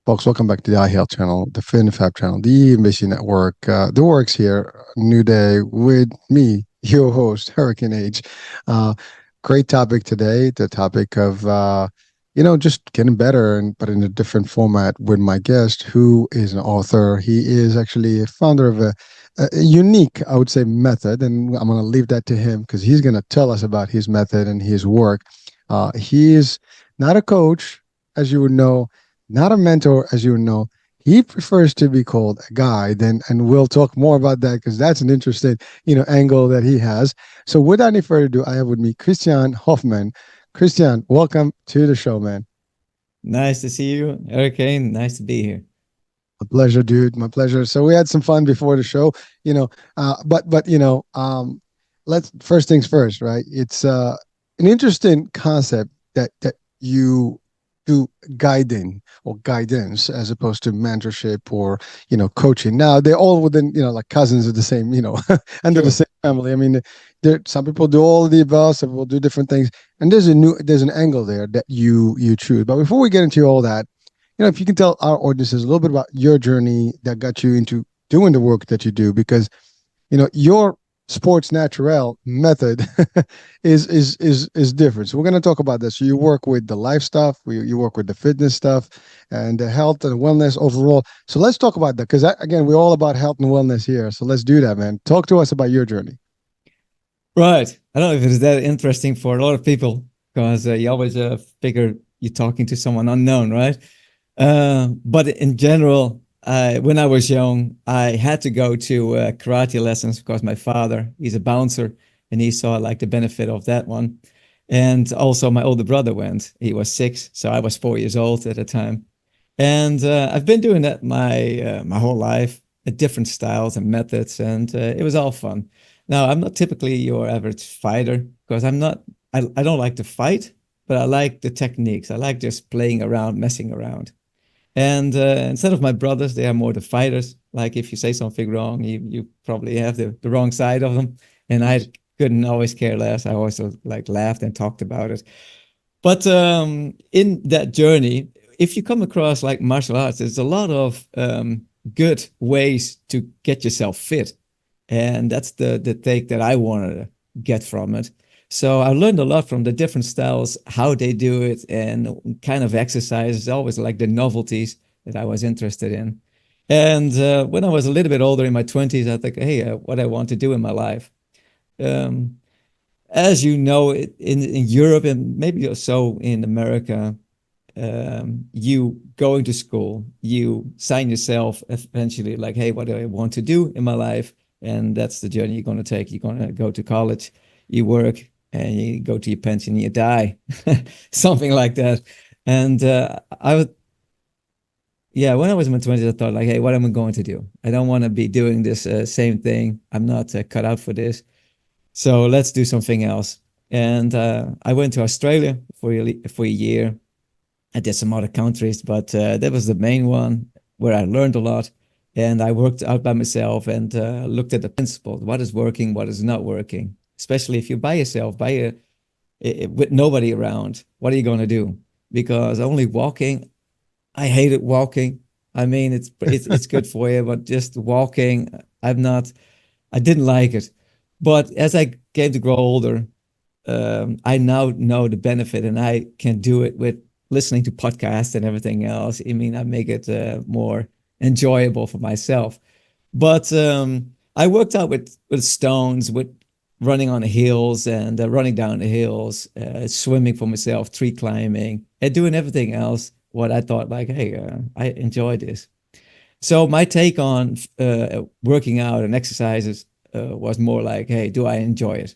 Folks, welcome back to the iHealth channel, the FinFab channel, the Embassy Network. The Works here, new day with me, your host, Hurricane. Uh, Great topic today. The topic of just getting better, but in a different format with my guest, who is an author. He is actually a founder of a unique, I would say, method, and I'm going to leave that to him because he's going to tell us about his method and his work. He is not a coach, as you would know, not a mentor, as you know. He prefers to be called a guide, and we'll talk more about that because that's an interesting, angle that he has. So, without any further ado, I have with me Christiaan Hofman. Christiaan, welcome to the show, man. Nice to see you, Hurricane. Nice to be here. A pleasure, dude. My pleasure. So we had some fun before the show, let's first things first, right? It's an interesting concept that you do guiding or guidance as opposed to mentorship or coaching. Now they're all within like cousins of the same under the Sure. same family. I mean, there some people do all of the above, some people do different things, and there's an angle there that you choose. But before we get into all that, if you can tell our audiences a little bit about your journey that got you into doing the work that you do, because your sports naturel method is different. So we're going to talk about this. So you work with the life stuff, you work with the fitness stuff, and the health and wellness overall. So let's talk about that because again, we're all about health and wellness here. So let's do that, man. Talk to us about your journey. Right. I don't know if it's that interesting for a lot of people because you always figure you're talking to someone unknown, right? But in general, when I was young, I had to go to karate lessons because my father, he's a bouncer, and he saw like the benefit of that one. And also my older brother went. He was 6, so I was 4 years old at the time. And I've been doing that my whole life, different styles and methods, and it was all fun. Now, I'm not typically your average fighter because I don't like to fight, but I like the techniques. I like just playing around, messing around. And instead of my brothers, they are more the fighters. Like if you say something wrong, you probably have the wrong side of them. And I couldn't always care less. I also like laughed and talked about it. But in that journey, if you come across like martial arts, there's a lot of good ways to get yourself fit. And that's the take that I wanted to get from it. So I learned a lot from the different styles, how they do it, and kind of exercises, always like the novelties that I was interested in. And when I was a little bit older in my 20s, I thought, hey, what I want to do in my life. Um, as you know, in Europe and maybe also in America, you going to school, you sign yourself eventually like, hey, what do I want to do in my life? And that's the journey you're going to take. You're going to go to college, you work, and you go to your pension, you die, something like that. And I would, yeah, when I was in my 20s, I thought like, hey, what am I going to do? I don't want to be doing this same thing. I'm not cut out for this. So let's do something else. And I went to Australia for a year. I did some other countries, but that was the main one where I learned a lot. And I worked out by myself and looked at the principles. What is working? What is not working? Especially if you're by yourself, with nobody around. What are you going to do? Because only walking, I hated walking. I mean, it's good for you, but just walking, I didn't like it. But as I came to grow older, I now know the benefit, and I can do it with listening to podcasts and everything else. I mean, I make it more enjoyable for myself. But I worked out with stones, with running on the hills and running down the hills, swimming for myself, tree climbing, and doing everything else. What I thought, like, hey, I enjoy this. So my take on working out and exercises was more like, hey, do I enjoy it?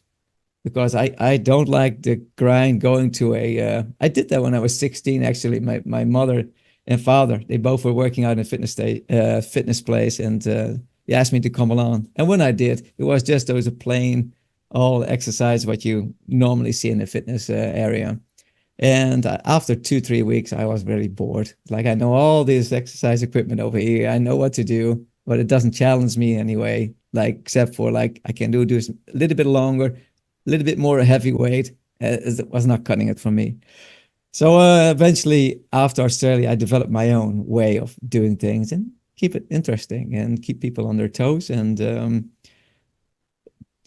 Because I don't like the grind going to I did that when I was 16, actually. My mother and father, they both were working out in a fitness place, and they asked me to come along. And when I did, it was just there was a plain all exercise what you normally see in the fitness area. And after 2, 3 weeks, I was very bored. Like, I know all this exercise equipment over here. I know what to do, but it doesn't challenge me anyway. Like, except for like, I can do this a little bit longer, a little bit more heavyweight. It was not cutting it for me. So eventually, after Australia, I developed my own way of doing things and keep it interesting and keep people on their toes and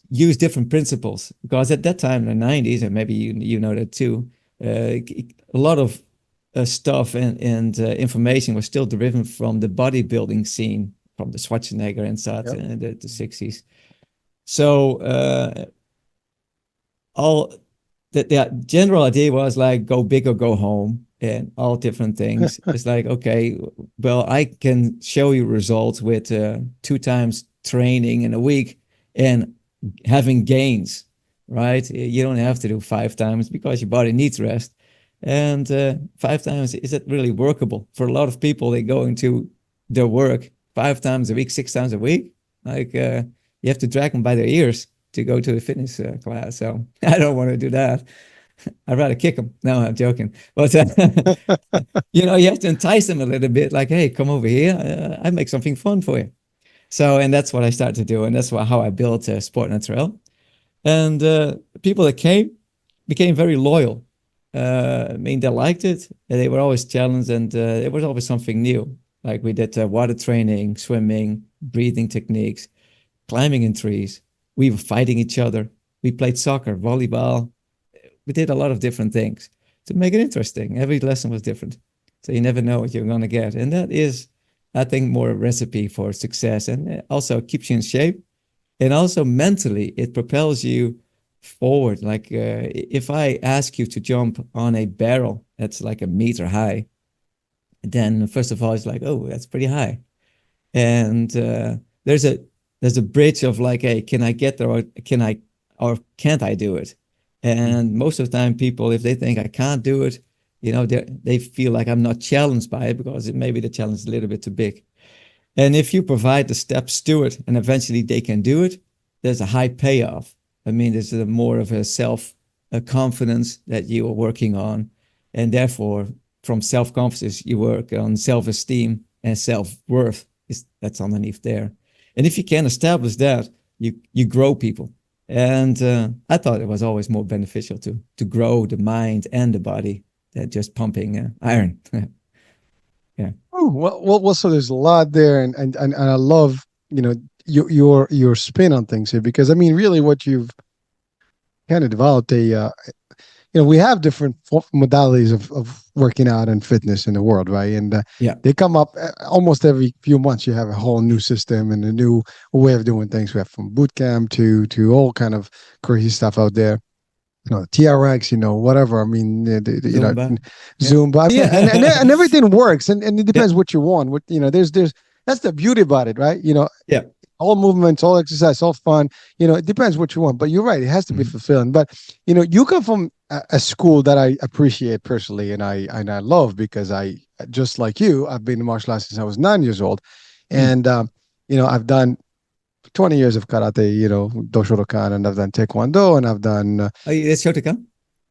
use different principles. Because at that time in the 90s, and maybe you know that too, a lot of stuff and information was still driven from the bodybuilding scene, from the Schwarzenegger and such Yep. in the 60s. So all the general idea was like go big or go home and all different things. It's like, okay, well, I can show you results with 2 times training in a week and having gains, right? You don't have to do 5 times because your body needs rest. And 5 times, is it really workable? For a lot of people, they go into their work 5 times a week, 6 times a week. Like you have to drag them by their ears to go to a fitness class. So I don't want to do that. I'd rather kick them. No, I'm joking. But, you have to entice them a little bit like, hey, come over here. I make something fun for you. So, and that's what I started to do. And that's how I built Sport Naturel. And people that came became very loyal. I mean, they liked it. And they were always challenged and it was always something new. Like we did water training, swimming, breathing techniques, climbing in trees. We were fighting each other. We played soccer, volleyball. We did a lot of different things to make it interesting. Every lesson was different. So you never know what you're going to get. And that is, I think, more a recipe for success and also keeps you in shape. And also mentally, it propels you forward. Like if I ask you to jump on a barrel that's like a meter high, then first of all, it's like, oh, that's pretty high. And there's a bridge of like, hey, can I get there or can't I do it? And most of the time, people, if they think I can't do it, they feel like I'm not challenged by it because maybe the challenge is a little bit too big. And if you provide the steps to it and eventually they can do it, there's a high payoff. I mean, there's more of a confidence that you are working on. And therefore, from self-confidence, you work on self-esteem and self-worth. That's underneath there. And if you can establish that, you grow people. And I thought it was always more beneficial to grow the mind and the body than just pumping iron. Yeah. Oh, well. So there's a lot there, and I love your spin on things here because I mean, really, what you've kind of developed we have different modalities of working out and fitness in the world, right? And Yeah. they come up almost every few months. You have a whole new system and a new way of doing things. We have from boot camp to all kind of crazy stuff out there. TRX, whatever. I mean, Zumba. Yeah. Zumba, yeah, and everything works, and it depends what you want. What there's that's the beauty about it, right? Yeah. All movements, all exercise, all fun. It depends what you want, but you're right, it has to be fulfilling. But you come from a school that I appreciate personally, and I love because I just like you, I've been in martial arts since I was 9 years old, and I've done 20 years of karate, Doshodokan, and I've done Taekwondo, and I've done. Oh, that's Shotokan?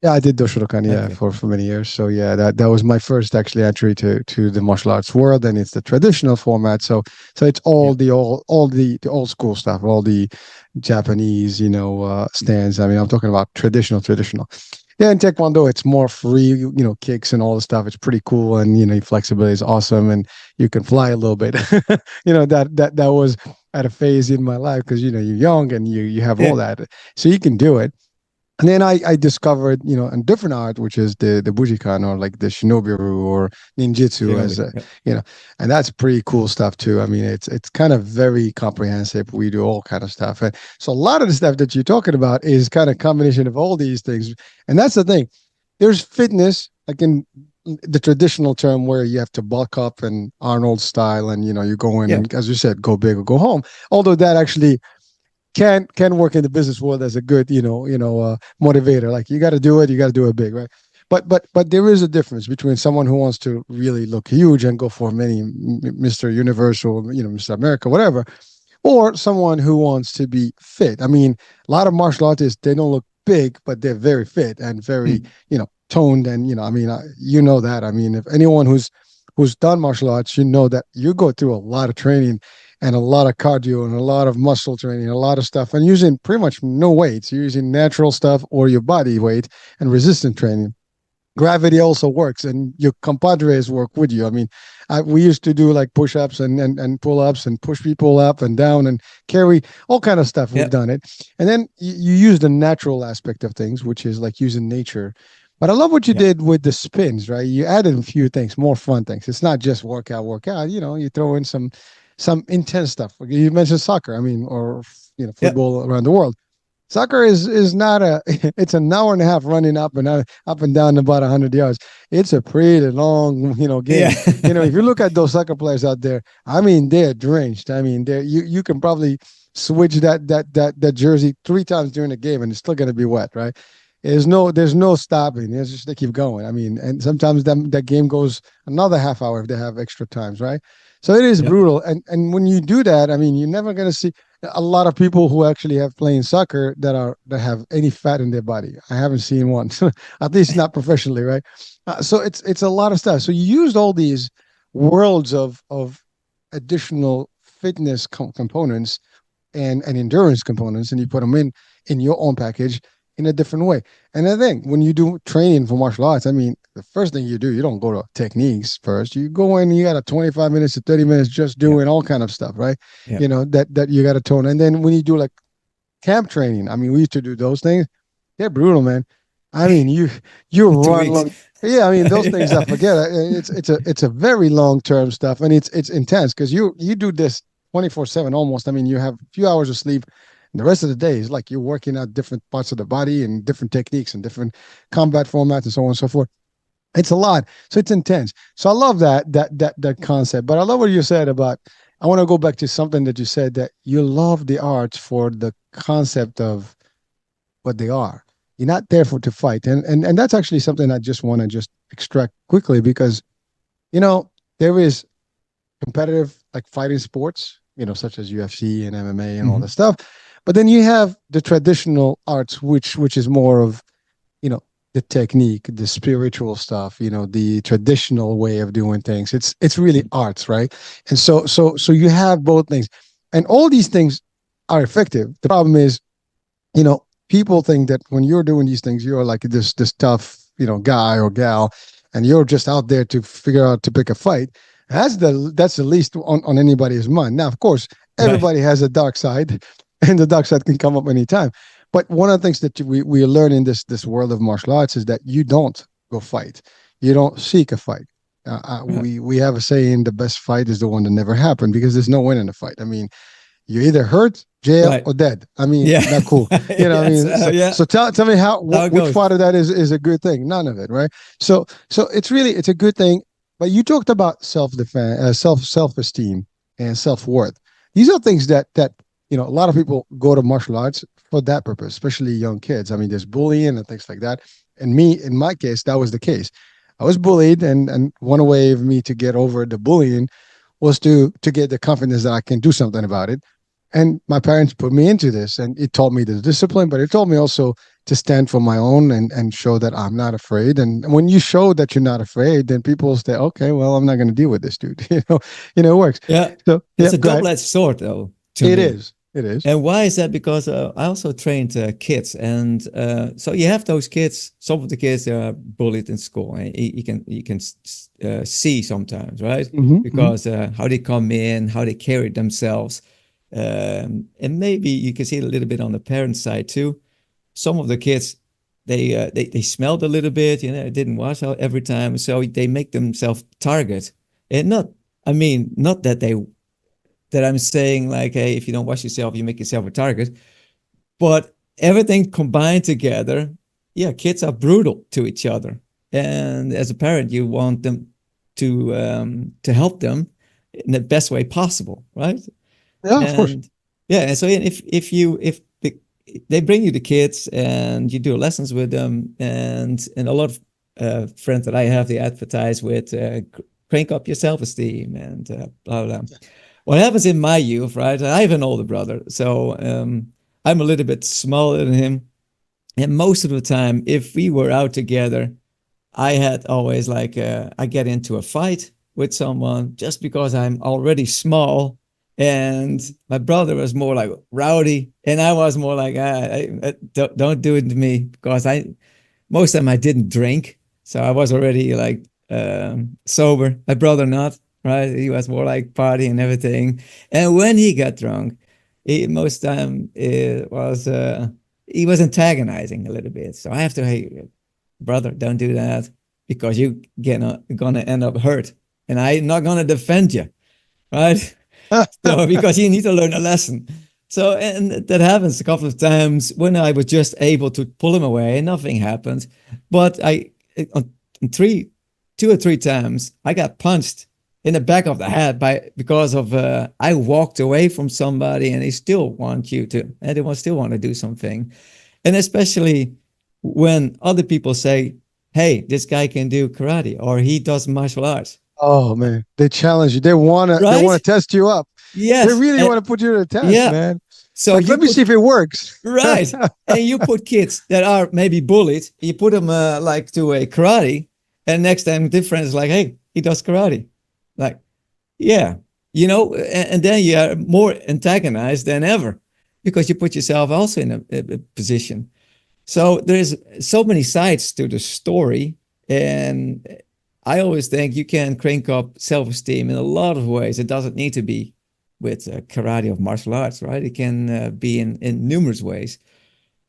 Yeah, I did Doshodokan, Okay. for many years. So yeah, that was my first actually entry to the martial arts world, and it's the traditional format. So it's all the old school stuff, all the Japanese, stands. I mean, I'm talking about traditional. Yeah, in Taekwondo, it's more free, kicks and all the stuff. It's pretty cool, and flexibility is awesome, and you can fly a little bit. That was at a phase in my life because you're young and you have all that, so you can do it. And then I discovered, a different art, which is the Bujikan or like the Shinobiru or Ninjutsu, and that's pretty cool stuff too. I mean, it's kind of very comprehensive. We do all kind of stuff. And so a lot of the stuff that you're talking about is kind of combination of all these things. And that's the thing. There's fitness, like in the traditional term where you have to bulk up and Arnold style and, you go in and, as you said, go big or go home. Although that actually can work in the business world as a good motivator. Like you got to do it big, right? But there is a difference between someone who wants to really look huge and go for many Mr. Universal, Mr. America, whatever, or someone who wants to be fit. I mean, a lot of martial artists, they don't look big, but they're very fit and very toned, and I mean, that. I mean, if anyone who's done martial arts, that you go through a lot of training and a lot of cardio and a lot of muscle training, a lot of stuff, and using pretty much no weights. You're using natural stuff or your body weight and resistance training. gravity also works, and your compadres work with you. I mean, we used to do like push-ups and pull-ups and push people up and down and carry all kind of stuff. We've Yeah. done it. And then you use the natural aspect of things, which is like using nature. But I love what you Yeah. did with the spins, right? You added a few things, more fun things. It's not just workout. You throw in some intense stuff. Like you mentioned soccer, I mean, or Yeah. football around the world. Soccer is not a it's an hour and a half running up and down about 100 yards. It's a pretty long Yeah. game. If you look at those soccer players out there, I mean they're drenched. I mean you can probably switch that jersey 3 times during the game and it's still going to be wet, right? There's no stopping. It's just they keep going. I mean, and sometimes that game goes another half hour if they have extra times, right? So it is Yeah. brutal. And when you do that, I mean, you're never going to see a lot of people who actually have playing soccer that have any fat in their body. I haven't seen one, at least not professionally, right? So it's a lot of stuff. So you used all these worlds of additional fitness components and endurance components, and you put them in your own package in a different way. And I think when you do training for martial arts, I mean, the first thing you do, you don't go to techniques first. You go in, you got a 25 minutes to 30 minutes just Yeah. doing all kind of stuff, right? Yeah. That you got to tone. And then when you do like camp training, I mean, we used to do those things. They're brutal, man. I mean, you For 2 run weeks. long. Yeah, I mean those things. I Yeah. forget. It's a very long term stuff, and it's intense because you do this 24/7 almost. I mean, you have a few hours of sleep. And the rest of the day is like you're working out different parts of the body and different techniques and different combat formats and so on and so forth. It's a lot, so it's intense. So I love that concept. But I love what you said about. I want to go back to something that you said that you love the arts for the concept of what they are. You're not there for to fight, and that's actually something I just want to just extract quickly because you know there is competitive like fighting sports, such as UFC and MMA and all Mhm. that stuff. But then you have the traditional arts, which is more of you know the technique, the spiritual stuff, the traditional way of doing things. It's really arts, right? And so you have both things, and all these things are effective. The problem is, people think that when you're doing these things, you're like this tough, guy or gal, and you're just out there to figure out to pick a fight. That's the least on anybody's mind. Now, of course, Right. everybody has a dark side, and the dark side can come up anytime. But one of the things that we learn in this world of martial arts is that you don't go fight, you don't seek a fight. Right. We have a saying: the best fight is the one that never happened, because there's no winning a fight. I mean, you're either hurt, jail, Right. or dead. I mean, Yeah. not cool. I Yes. mean, so Yeah. so tell me How it which goes. part of that is a good thing? None of it, right? So it's a good thing. But you talked about self defense, self esteem, and self worth. These are things that a lot of people go to martial arts for that purpose, especially young kids. I mean, there's bullying and things like that. And me, in my case, that was the case. I was bullied, and one way of me to get over the bullying was to get the confidence that I can do something about it. And my parents put me into this, and it taught me the discipline, but it taught me also to stand for my own and show that I'm not afraid. And when you show that you're not afraid, then people say, okay, well, I'm not going to deal with this dude. It works. Yeah. So yeah, It's a go ahead. double-edged sword, though, to It me. is. It is. And why is that? Because I also trained kids, and so you have those kids. Some of the kids are bullied in school, and you can see sometimes, right? Mm-hmm, mm-hmm. Because how they come in, how they carry themselves, and maybe you can see it a little bit on the parent side too. Some of the kids, they smelled a little bit, didn't wash out every time, so they make themselves target, and not. I mean, not that I'm saying like, hey, if you don't wash yourself, you make yourself a target. But everything combined together, yeah, kids are brutal to each other. And as a parent, you want them to help them in the best way possible, right? Yeah, of course. And yeah, and so if they bring you the kids and you do lessons with them, and a lot of friends that I have, they advertise with crank up your self esteem and blah blah. What happens in my youth, right? I have an older brother, so I'm a little bit smaller than him. And most of the time, if we were out together, I had always like I get into a fight with someone just because I'm already small, and my brother was more like rowdy, and I was more like don't do it to me because I most of the time I didn't drink, So I was already like sober. My brother not, right? He was more like party and everything. And when he got drunk, most time it was he was antagonizing a little bit. So I have to, hey, brother, don't do that because you gonna end up hurt, and I'm not gonna defend you, right? So because you need to learn a lesson. So and that happens a couple of times when I was just able to pull him away and nothing happened. But on three, 2 or 3 times I got punched in the back of the head because of I walked away from somebody and they still want you to and they still want to do something, and especially when other people say, "Hey, this guy can do karate or he does martial arts," Oh man, they challenge you. They wanna right? test you up. They Yes, really and want to put you to the test, yeah. man. So Like, you let me put see if it works. right, and you put kids that are maybe bullied, you put them like to a karate, and next time different is like, hey, he does karate, like yeah, and then you are more antagonized than ever because you put yourself also in a position. So there's so many sides to the story, and I always think you can crank up self-esteem in a lot of ways. It doesn't need to be with karate or martial arts, right? It can be in numerous ways.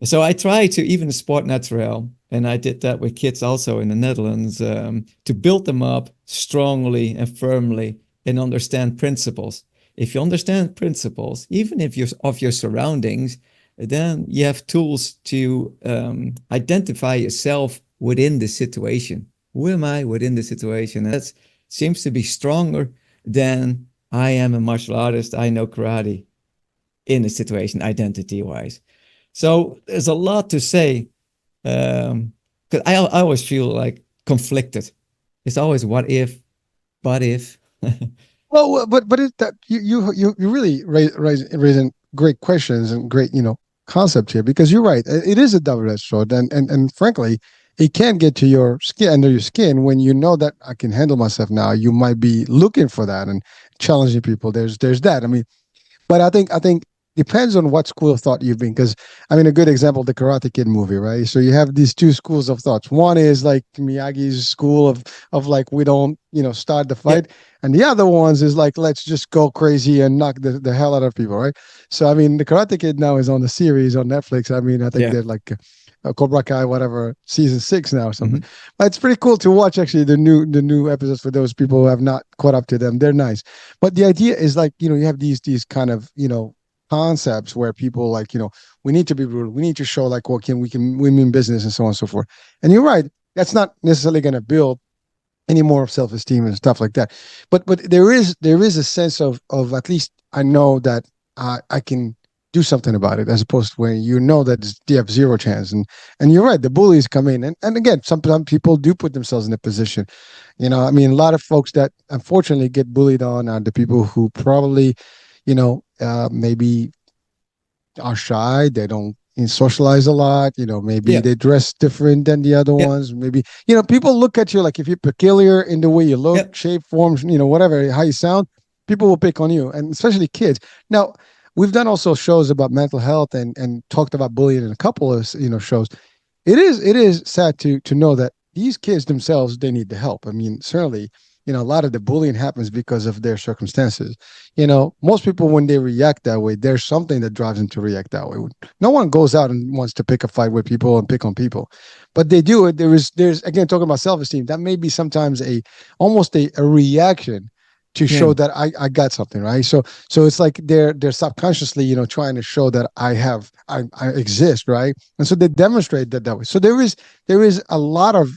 So I try to even sport Naturel, and I did that with kids also in the Netherlands to build them up strongly and firmly and understand principles. If you understand principles, even if you're of your surroundings, then you have tools to identify yourself within the situation. Who am I within the situation? And that seems to be stronger than I am a martial artist. I know karate in a situation identity wise. So there's a lot to say because I always feel like conflicted. It's always what if, but if. Well, but that you really raising great questions and great concept here, because you're right. It is a double-edged sword, and frankly, it can get to your skin, under your skin, when you know that I can handle myself now. You might be looking for that and challenging people. There's that. I mean, but I think depends on what school of thought you've been. Because I mean, a good example, the Karate Kid movie, right? So you have these two schools of thoughts. One is like Miyagi's school of like, we don't start the Yeah, fight, and the other ones is like, let's just go crazy and knock the hell out of people, right? So I mean, the Karate Kid now is on the series on Netflix. I mean, I think yeah. they're like Cobra Kai, whatever, season 6 now or something. Mm-hmm. But it's pretty cool to watch, actually, the new episodes. For those people who have not caught up to them, they're nice. But the idea is like, you have these kind of concepts where people like, we need to be brutal, we need to show like, well, we mean business, and so on and so forth. And you're right, that's not necessarily going to build any more of self-esteem and stuff like that. But there is a sense of, at least I know that I can do something about it, as opposed to when you know that you have zero chance. And you're right, the bullies come in, and again, sometimes people do put themselves in a position. I mean, a lot of folks that unfortunately get bullied on are the people who probably maybe are shy. They don't socialize a lot. Maybe Yeah, they dress different than the other yeah, ones. Maybe, people look at you like, if you're peculiar in the way you yeah, look, shape, forms, whatever, how you sound, people will pick on you, and especially kids. Now, we've done also shows about mental health, and talked about bullying in a couple of shows. It is sad to know that these kids themselves, they need the help. I mean, certainly, a lot of the bullying happens because of their circumstances. Most people, when they react that way, there's something that drives them to react that way. No one goes out and wants to pick a fight with people and pick on people, but they do it. There's again, talking about self-esteem, that may be sometimes almost a reaction to yeah, show that I got something, right. So it's like they're subconsciously trying to show that I exist, right. And so they demonstrate that way. So there is a lot of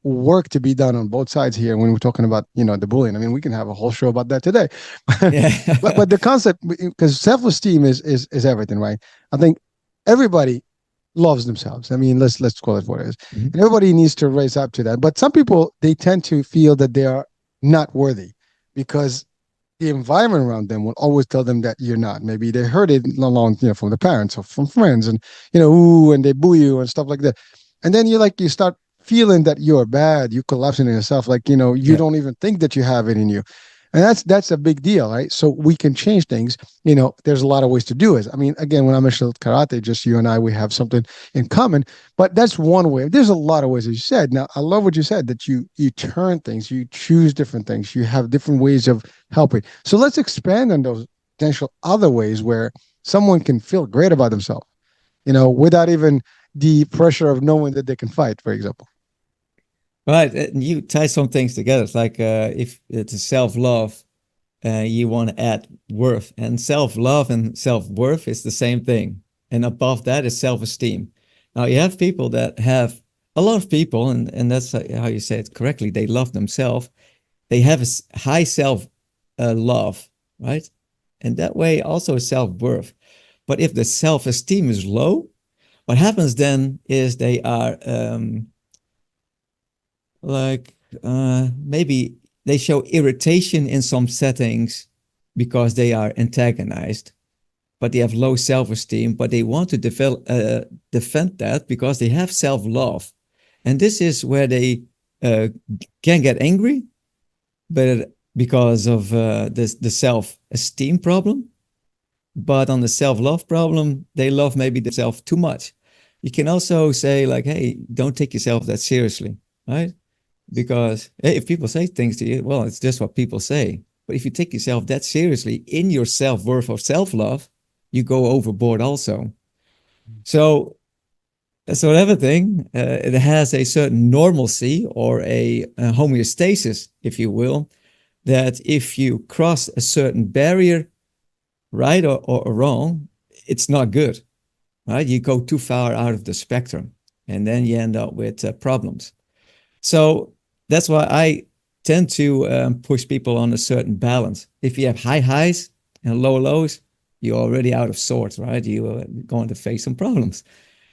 work to be done on both sides here when we're talking about the bullying. I mean, we can have a whole show about that today. but yeah, the concept, because self-esteem is everything, right. I think everybody loves themselves. I mean, let's call it what it is. Mhm. And everybody needs to raise up to that. But some people, they tend to feel that they are not worthy, because the environment around them will always tell them that you're not. Maybe they heard it along, from the parents or from friends, and ooh, and they boo you and stuff like that. And then you start feeling that you're bad. You collapsing in yourself, like you yeah, don't even think that you have it in you. And that's a big deal, right? So we can change things. There's a lot of ways to do it. I mean, again, when I mentioned karate, just you and I, we have something in common. But that's one way. There's a lot of ways, as you said. Now, I love what you said, that you turn things, you choose different things, you have different ways of helping. So let's expand on those potential other ways where someone can feel great about themselves, without even the pressure of knowing that they can fight, for example. Right. And you tie some things together. It's like if it's a self-love, you want to add worth. And self-love and self-worth is the same thing. And above that is self-esteem. Now, you have people that have a lot of people, and that's how you say it correctly, they love themselves. They have a high self-love, right? And that way also self-worth. But if the self-esteem is low, what happens then is they are like maybe they show irritation in some settings because they are antagonized, but they have low self-esteem, but they want to defend that because they have self-love. And this is where they can get angry, but because of the self-esteem problem. But on the self-love problem, they love maybe themselves too much. You can also say like, hey, don't take yourself that seriously, right? Because hey, if people say things to you, well, it's just what people say. But if you take yourself that seriously in your self-worth or self-love, you go overboard also. So everything, it has a certain normalcy or a homeostasis, if you will, that if you cross a certain barrier, right or wrong, it's not good, right? You go too far out of the spectrum, and then you end up with problems. So that's why I tend to push people on a certain balance. If you have high highs and low lows, you're already out of sorts, right? You're going to face some problems.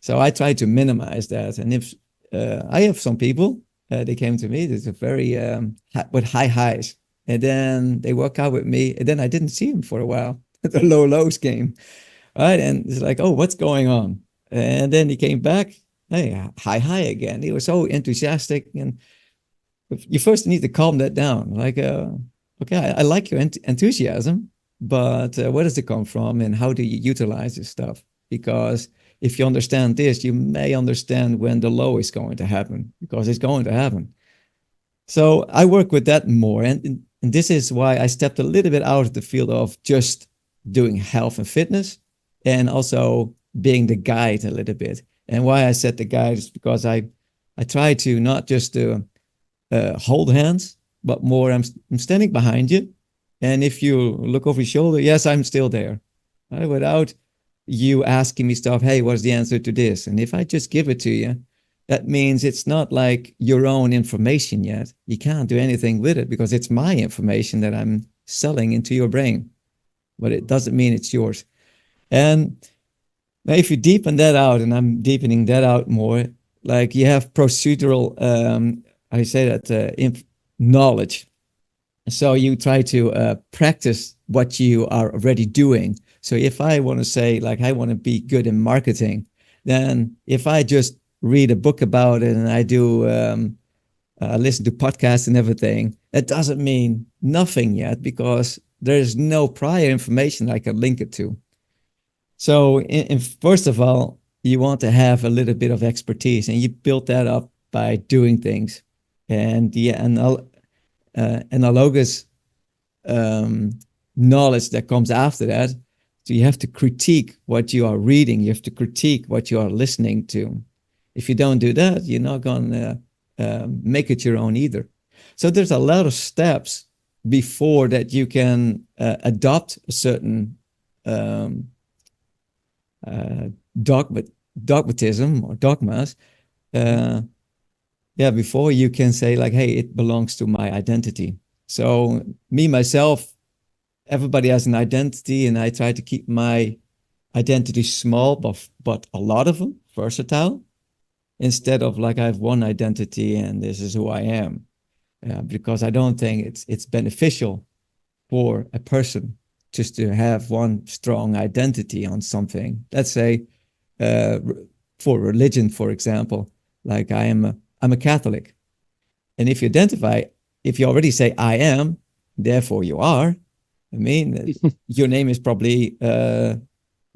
So I try to minimize that. And if I have some people, they came to me, there's a very with high highs, and then they work out with me, and then I didn't see them for a while. The low lows came, right? And it's like, oh, what's going on? And then he came back, hey, high again. He was so enthusiastic, and you first need to calm that down. Like, okay, I like your enthusiasm, but where does it come from, and how do you utilize this stuff? Because if you understand this, you may understand when the low is going to happen, because it's going to happen. So I work with that more, and this is why I stepped a little bit out of the field of just doing health and fitness, and also being the guide a little bit. And why I said the guide is because I try to not just hold hands, but more I'm standing behind you. And if you look over your shoulder, yes, I'm still there, right? Without you asking me stuff, hey, what's the answer to this? And if I just give it to you, that means it's not like your own information yet. You can't do anything with it because it's my information that I'm selling into your brain, but it doesn't mean it's yours. And if you deepen that out, and I'm deepening that out more, like you have procedural, I say that, knowledge. So you try to practice what you are already doing. So if I want to say, like, I want to be good in marketing, then if I just read a book about it and I do listen to podcasts and everything, that doesn't mean nothing yet, because there's no prior information I can link it to. So first of all, you want to have a little bit of expertise, and you build that up by doing things. And the analogous knowledge that comes after that. So you have to critique what you are reading. You have to critique what you are listening to. If you don't do that, you're not going to make it your own either. So there's a lot of steps before that you can adopt a certain dogmatism or dogmas. Before you can say, like, hey, it belongs to my identity. So me, myself, everybody has an identity, and I try to keep my identity small, but a lot of them versatile, instead of like I have one identity and this is who I am. Because I don't think it's beneficial for a person just to have one strong identity on something. Let's say for religion, for example, like I'm a Catholic. And if you already say I am, therefore you are. I mean, your name is probably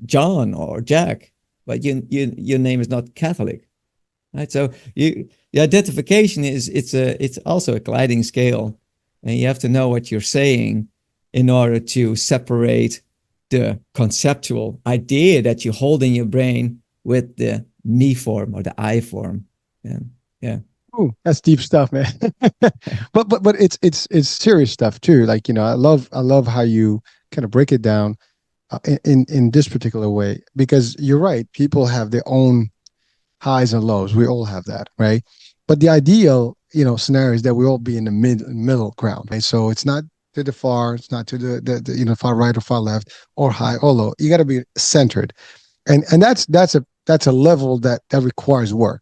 John or Jack, but your name is not Catholic, right? So the identification it's also a gliding scale, and you have to know what you're saying in order to separate the conceptual idea that you hold in your brain with the me form or the I form. And yeah. Ooh, that's deep stuff, man. But it's serious stuff too. Like, I love how you kind of break it down in this particular way, because you're right. People have their own highs and lows. We all have that, right? But the ideal, scenario is that we all be in the middle ground, right? So it's not to the far, it's not to the far right or far left, or high or low. You got to be centered, and that's a level that requires work,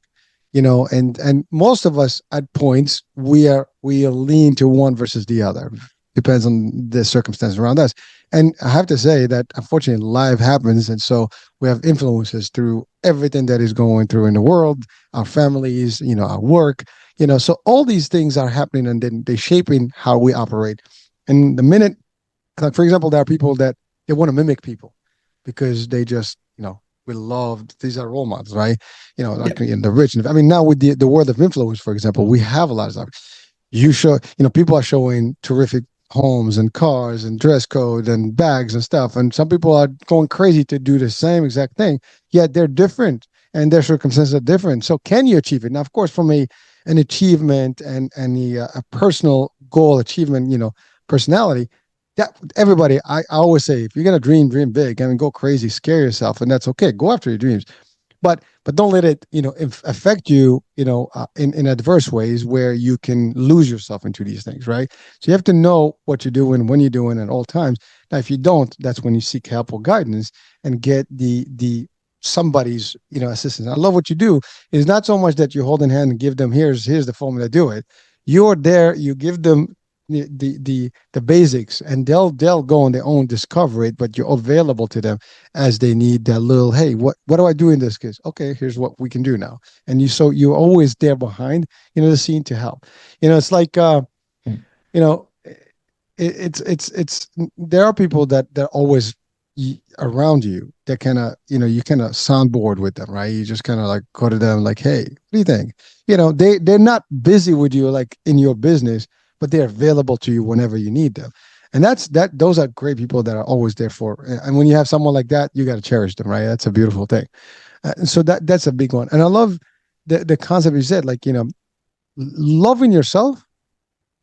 and most of us at points we lean to one versus the other. Depends on the circumstances around us. And I have to say that unfortunately life happens, and so we have influences through everything that is going through in the world, our families, our work, so all these things are happening, and then they shaping how we operate. And the minute, like for example, there are people that they want to mimic people because they just, we love, these are role models, right? Like in the rich. I mean, now with the world of influence, for example, we have a lot of stuff. People are showing terrific homes and cars and dress code and bags and stuff. And some people are going crazy to do the same exact thing, yet they're different and their circumstances are different. So can you achieve it? Now, of course, from an achievement and a personal goal achievement, personality, that everybody, I always say, if you're going to dream big. I mean, go crazy, scare yourself, and that's okay. Go after your dreams. But don't let it affect you in adverse ways where you can lose yourself into these things, right? So you have to know what you're doing, when you're doing, at all times. Now if you don't, that's when you seek help or guidance and get the somebody's assistance. I love what you do. It's not so much that you hold in hand and give them, here's the formula, do it. You're there, you give them the basics, and they'll go on their own, discover it, but you're available to them as they need that little, hey, what do I do in this case? Okay, here's what we can do now. And you're always there behind the scene to help. It's like you know it's there are people that always around you that kind of you kind of soundboard with them, right? You just kind of like go to them like, hey, what do you think? They're not busy with you like in your business, but they're available to you whenever you need them. And those are great people that are always there for. And when you have someone like that, you got to cherish them, right? That's a beautiful thing. So that's a big one. And I love the concept you said, like, loving yourself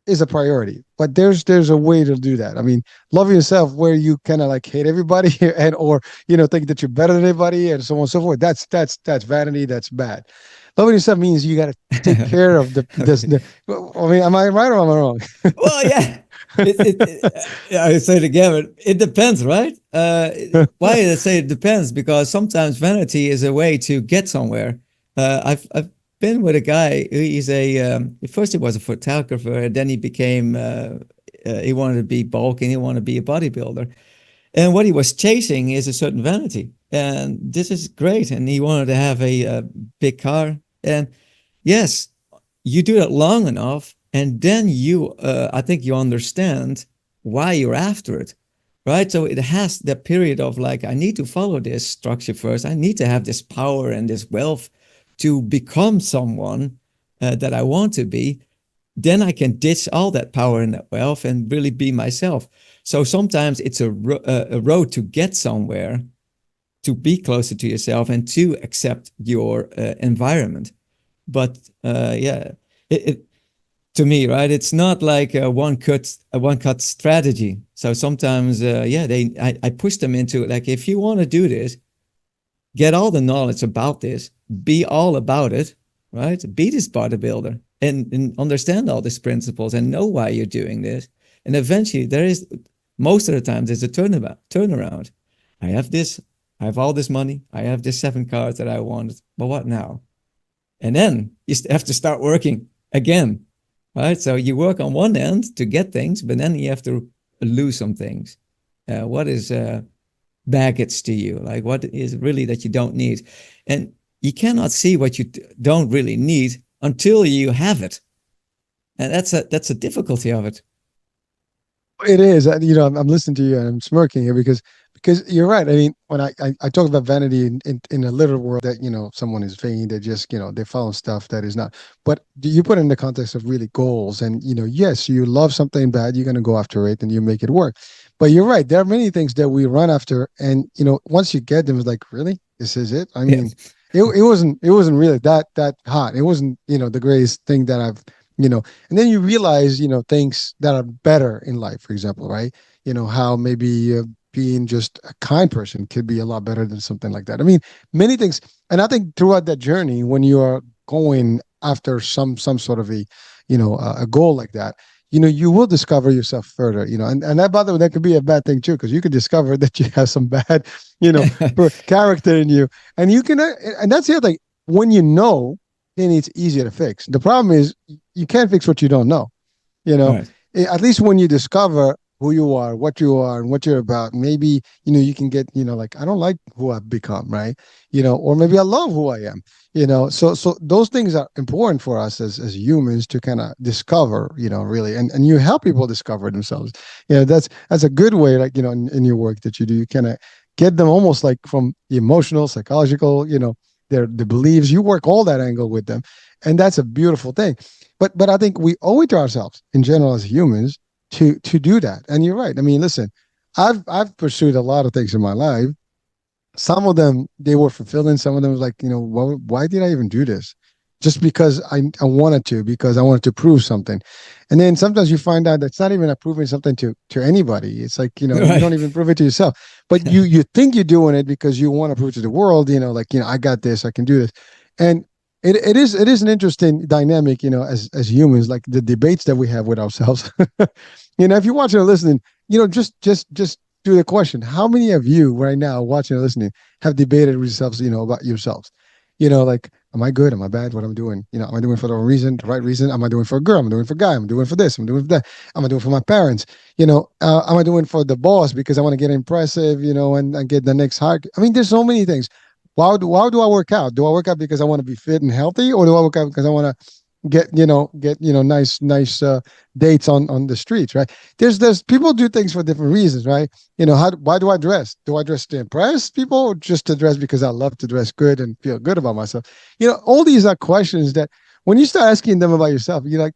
is a priority, but there's a way to do that. I mean, loving yourself where you kind of like hate everybody and or think that you're better than everybody and so on and so forth. That's vanity. That's bad. Loving yourself means you got to take care of I mean, am I right or am I wrong? Well, yeah. I say it again, but it depends, right? Why did I say it depends? Because sometimes vanity is a way to get somewhere. I've been with a guy. He's first he was a photographer, then he became he wanted to be bulking, he wanted to be a bodybuilder, and what he was chasing is a certain vanity, and this is great. And he wanted to have a big car, and yes, you do it long enough, and then I think you understand why you're after it, right? So it has that period of like, I need to follow this structure first. I need to have this power and this wealth to become someone that I want to be. Then I can ditch all that power and that wealth and really be myself. So sometimes it's a road to get somewhere, to be closer to yourself and to accept your environment. But to me, right, it's not like a one cut strategy. So sometimes, I push them into like, if you want to do this, get all the knowledge about this, be all about it, right? Be this bodybuilder and understand all these principles and know why you're doing this. And eventually most of the time, there's a turnaround. I have this, I have all this money, I have this 7 cars that I wanted, but what now? And then you have to start working again, right? So you work on one end to get things, but then you have to lose some things. What is baggage to you? Like, what is really that you don't need? And you cannot see what you don't really need until you have it. And that's a difficulty of it. It is. I'm listening to you and I'm smirking here because you're right. I mean, when I talk about vanity in a literal world that, someone is vain, they just, they follow stuff that is not. But you put it in the context of really goals and, yes, you love something bad, you're going to go after it and you make it work. But you're right. There are many things that we run after. And, once you get them, it's like, really? This is it? I Yeah. mean, it wasn't really that hot. It wasn't, the greatest thing that I've, you know, and then you realize, things that are better in life, for example, right? How maybe being just a kind person could be a lot better than something like that. I mean, many things. And I think throughout that journey, when you are going after some sort of a goal like that, you will discover yourself further, and that, by the way, that could be a bad thing too, because you could discover that you have some bad, character in you. And you can, and that's the other thing. When you know, then it's easier to fix. The problem is you can't fix what you don't know. You know, Right. At least when you discover who you are, and what you're about, maybe you can get like I don't like who I've become, right? Or maybe I love who I am. So those things are important for us as humans to kind of discover, really, and you help people discover themselves. That's a good way, like in your work that you do, you kind of get them almost like from the emotional, psychological, the beliefs. You work all that angle with them, and that's a beautiful thing. But I think we owe it to ourselves in general as humans to do that. And you're right. I mean, listen, I've pursued a lot of things in my life. Some of them they were fulfilling. Some of them was like, why did I even do this? Just because I wanted to, because I wanted to prove something. And then sometimes you find out that's not even proving something to anybody. It's like, you Right. don't even prove it to yourself. But you think you're doing it because you want to prove to the world, like, I got this, I can do this. And it is an interesting dynamic, as humans, like the debates that we have with ourselves. If you're watching or listening, just do the question: how many of you right now watching or listening have debated with yourselves, about yourselves? Like, am I good? Am I bad? What I'm doing? Am I doing for the reason, the right reason? Am I doing for a girl? Am I doing for a guy? Am I doing for this? Am I doing for that? Am I doing for my parents? Am I doing for the boss because I want to get impressive, and get the next hike? I mean, there's so many things. Why do I work out? Do I work out because I want to be fit and healthy, or do I work out because I want to get nice dates on the streets, right? There's people do things for different reasons, right? Why do I dress? Do I dress to impress people, or just to dress because I love to dress good and feel good about myself? All these are questions that when you start asking them about yourself, you're like,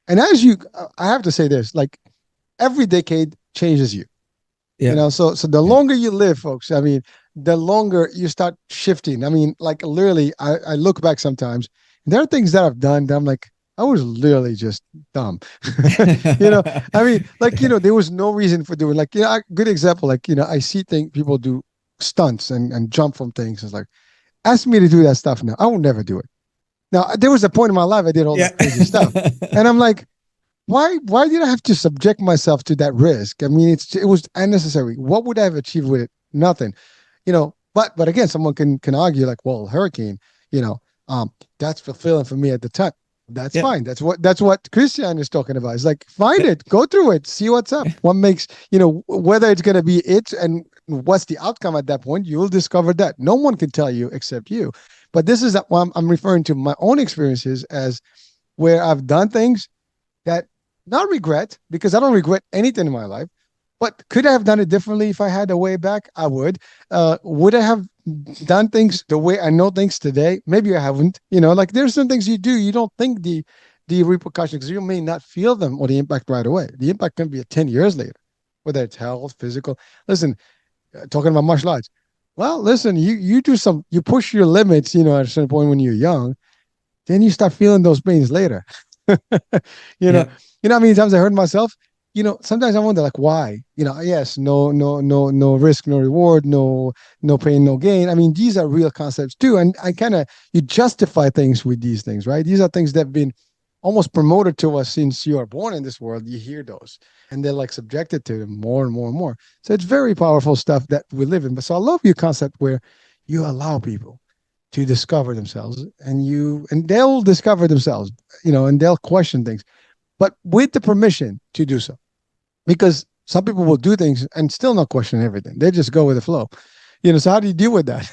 and as you, I have to say this, like every decade changes you. Yeah. So the Yeah. longer you live, folks, I mean, the longer you start shifting. I mean, like literally, I look back sometimes, and there are things that I've done that I'm like, I was literally just dumb. you know, I mean, like, there was no reason for doing, like, good example, like, I see things people do stunts and jump from things. It's like, ask me to do that stuff now. I will never do it. Now, there was a point in my life I did all Yeah. that crazy stuff. And I'm like, why did I have to subject myself to that risk? I mean, it was unnecessary. What would I have achieved with it? Nothing. But again, someone can argue like, well, hurricane, you know, that's fulfilling for me at the time. That's Yeah. fine. That's what Christiaan is talking about. It's like, find it, go through it, see what's up. What makes, whether it's gonna be it and what's the outcome at that point, you'll discover that. No one can tell you except you. But this is what I'm referring to my own experiences as where I've done things that not regret, because I don't regret anything in my life. But could I have done it differently if I had a way back? I would. Would I have done things the way I know things today? Maybe I haven't. Like there's some things you do, you don't think the repercussions, because you may not feel them or the impact right away. The impact can be 10 years later, whether it's health, physical. Listen, talking about martial arts. Well, listen, you do you push your limits, at a certain point when you're young, then you start feeling those pains later. you know, Yeah. how many times I hurt myself? Sometimes I wonder like why. Yes, no risk, no reward, no pain, no gain. I mean, these are real concepts too. And I kind of you justify things with these things, right? These are things that have been almost promoted to us since you are born in this world. You hear those and they're like subjected to them more and more and more. So it's very powerful stuff that we live in. But so I love your concept where you allow people to discover themselves and they'll discover themselves, and they'll question things, but with the permission to do so. Because some people will do things and still not question everything. They just go with the flow. So how do you deal with that?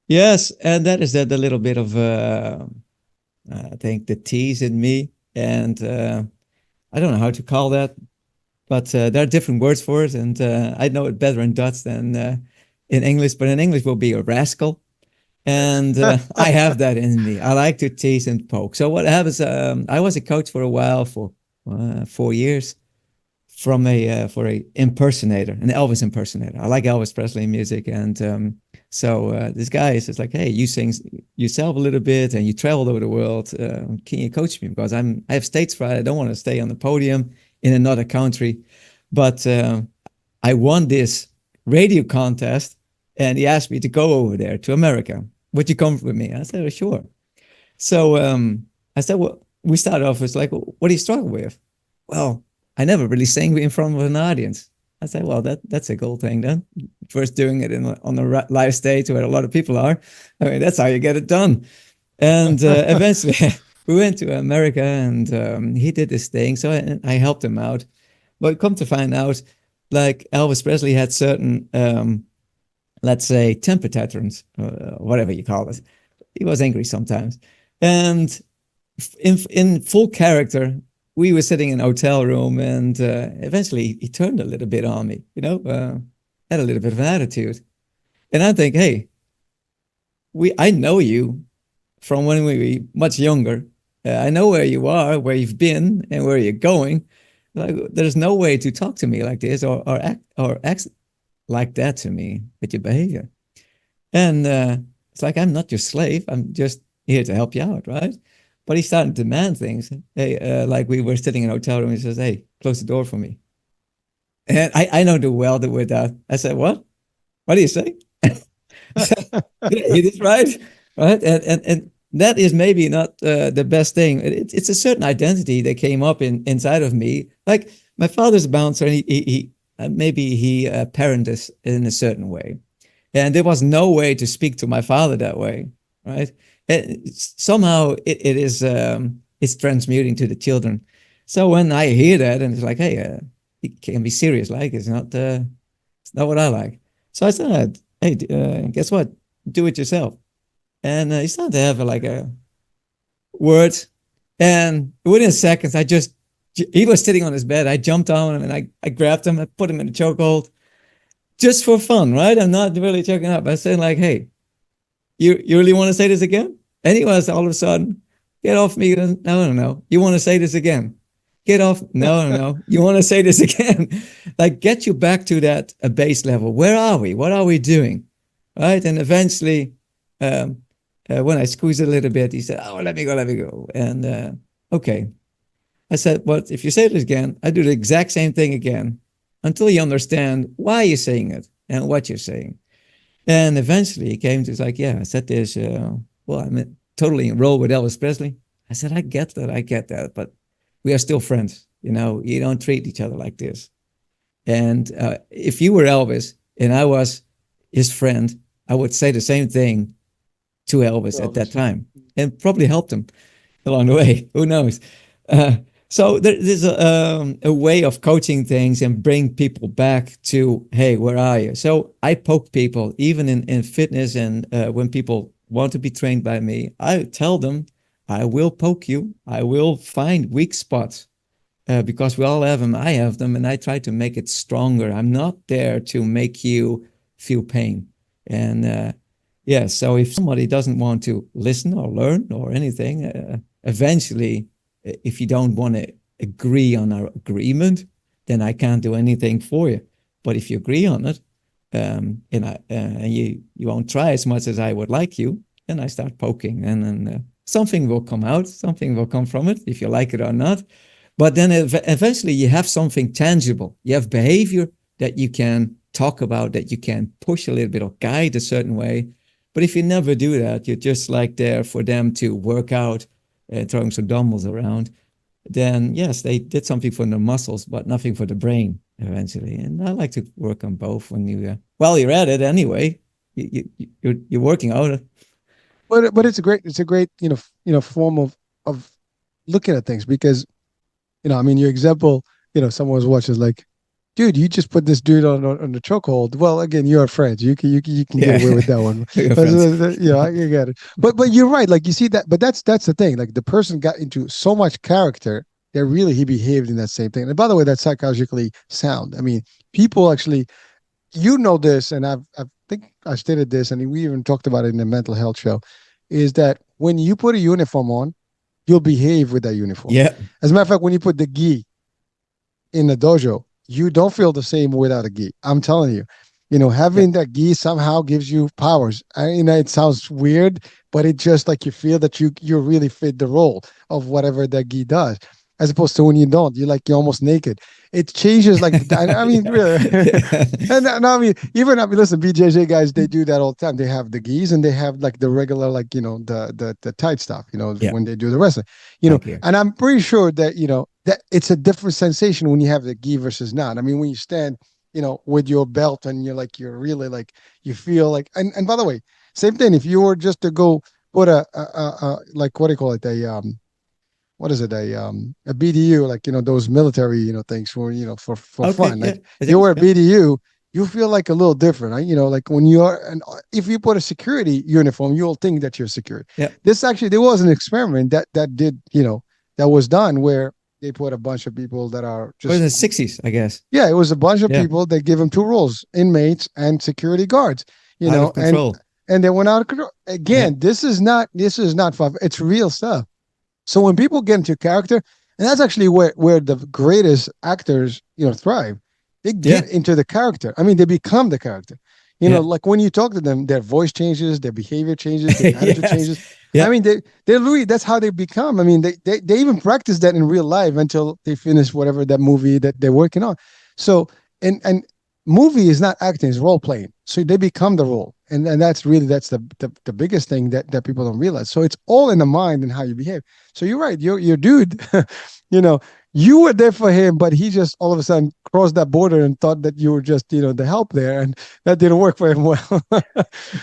Yes, and that is that a little bit of I think the tease in me, and I don't know how to call that. but there are different words for it, and I know it better in Dutch than in English. But in English, will be a rascal, and I have that in me. I like to tease and poke. So what happens? I was a coach for a while, for 4 years, from a for a impersonator, an Elvis impersonator. I like Elvis Presley music, and so this guy is just like, "Hey, you sing yourself a little bit, and you traveled over the world. Can you coach me? Because I have stage fright. I don't want to stay on the podium in another country." But I won this radio contest, and he asked me to go over there to America. Would you come with me? I said, "Sure." So I said, "Well," we started off with like, "What do you struggle with?" "Well, I never really sang in front of an audience." I said, "Well, that's a cool thing then. First doing it on a live stage where a lot of people are. I mean, that's how you get it done." And eventually we went to America, and he did this thing. So I helped him out. But come to find out, like Elvis Presley had certain, let's say, temper tantrums, whatever you call it. He was angry sometimes. And in full character, we were sitting in a hotel room, and eventually he turned a little bit on me, had a little bit of an attitude. And I think, hey, I know you from when we were much younger. I know where you are, where you've been, and where you're going. Like, there's no way to talk to me like this, or act like that to me with your behavior. And it's like, I'm not your slave. I'm just here to help you out, right? But he started to demand things. Hey, like we were sitting in a hotel room. He says, "Hey, close the door for me." And I don't do well with that. I said, "What? What do you say?" It is right, right? And that is maybe not the best thing. It's a certain identity that came up inside of me. Like, my father's a bouncer, and he maybe he parented us in a certain way. And there was no way to speak to my father that way, right? Somehow it is it's transmuting to the children. So when I hear that, and it's like, hey, it can be serious, like it's not what I like. So I said, hey, guess what? Do it yourself. And he started to have like a words, and within seconds, he was sitting on his bed. I jumped on him, and I grabbed him, I put him in a chokehold, just for fun, right? I'm not really choking up. I said like, hey, you really want to say this again? And he was all of a sudden, get off me. No. You want to say this again? Get off. No. You want to say this again? Like, get you back to that base level. Where are we? What are we doing? Right? And eventually, when I squeezed it a little bit, he said, oh, let me go. And okay. I said, well, if you say this again, I do the exact same thing again until you understand why you're saying it and what you're saying. And eventually he came to, like, yeah, I said this, well, I'm totally enrolled with Elvis Presley. I said, I get that, but we are still friends. You don't treat each other like this. And if you were Elvis and I was his friend, I would say the same thing to Elvis at that time, and probably helped him along the way. Who knows? So there's a way of coaching things and bring people back to, hey, where are you? So I poke people, even in fitness, and when people want to be trained by me, I tell them, I will poke you. I will find weak spots because we all have them. I have them, and I try to make it stronger. I'm not there to make you feel pain. And yeah, so if somebody doesn't want to listen or learn or anything, eventually, if you don't want to agree on our agreement, then I can't do anything for you. But if you agree on it, and you won't try as much as I would like you, then I start poking, and then something will come out, something will come from it, if you like it or not. But then eventually you have something tangible. You have behavior that you can talk about, that you can push a little bit or guide a certain way. But if you never do that, you're just like there for them to work out, throwing some dumbbells around, then yes, they did something for their muscles, but nothing for the brain eventually. And I like to work on both when you're at it anyway. You're working out. But it's a great form of looking at things, because I mean, your example, someone was watching like, dude, you just put this dude on the chokehold. Well, again, you're friends. You can get away with that one. I get it. But you're right. Like, you see that. But that's the thing. Like, the person got into so much character that really he behaved in that same thing. And by the way, that's psychologically sound. I mean, people actually, this, and I think I stated this, and we even talked about it in the mental health show, is that when you put a uniform on, you'll behave with that uniform. Yeah. As a matter of fact, when you put the gi in the dojo, you don't feel the same without a gi. I'm telling you, having that gi somehow gives you powers. It sounds weird, but it just like you feel that you really fit the role of whatever that gi does, as opposed to when you don't, you're almost naked. It changes like I mean, really. And I mean, listen, BJJ guys, they do that all the time. They have the gis and they have like the regular, like the tight stuff. Yeah. When they do the wrestling. And I'm pretty sure that that it's a different sensation when you have the gi versus not. I mean, when you stand, with your belt and you're really like you feel like. And by the way, same thing. If you were just to go put a like what do you call it, what is it, a BDU, like those military things for for fun, like you wear a BDU, you feel like a little different, right? Like when you are, and if you put a security uniform, you'll think that you're secure. This actually, there was an experiment that did that was done where they put a bunch of people that are just in the 60s, I guess. Yeah, it was a bunch of people. They give them two roles: inmates and security guards. Out of control. And they went out of control. Again, this is not fun. It's real stuff. So when people get into character, and that's actually where the greatest actors, thrive. They get into the character. I mean, they become the character. Like when you talk to them, their voice changes, their behavior changes, their attitude changes. I mean, they really, that's how they become. I mean, they even practice that in real life until they finish whatever that movie that they're working on. So, and movie is not acting, it's role playing. So they become the role. And that's the biggest thing that people don't realize. So it's all in the mind and how you behave. So you're right. Your dude, you were there for him, but he just all of a sudden crossed that border and thought that you were just, the help there. And that didn't work for him well.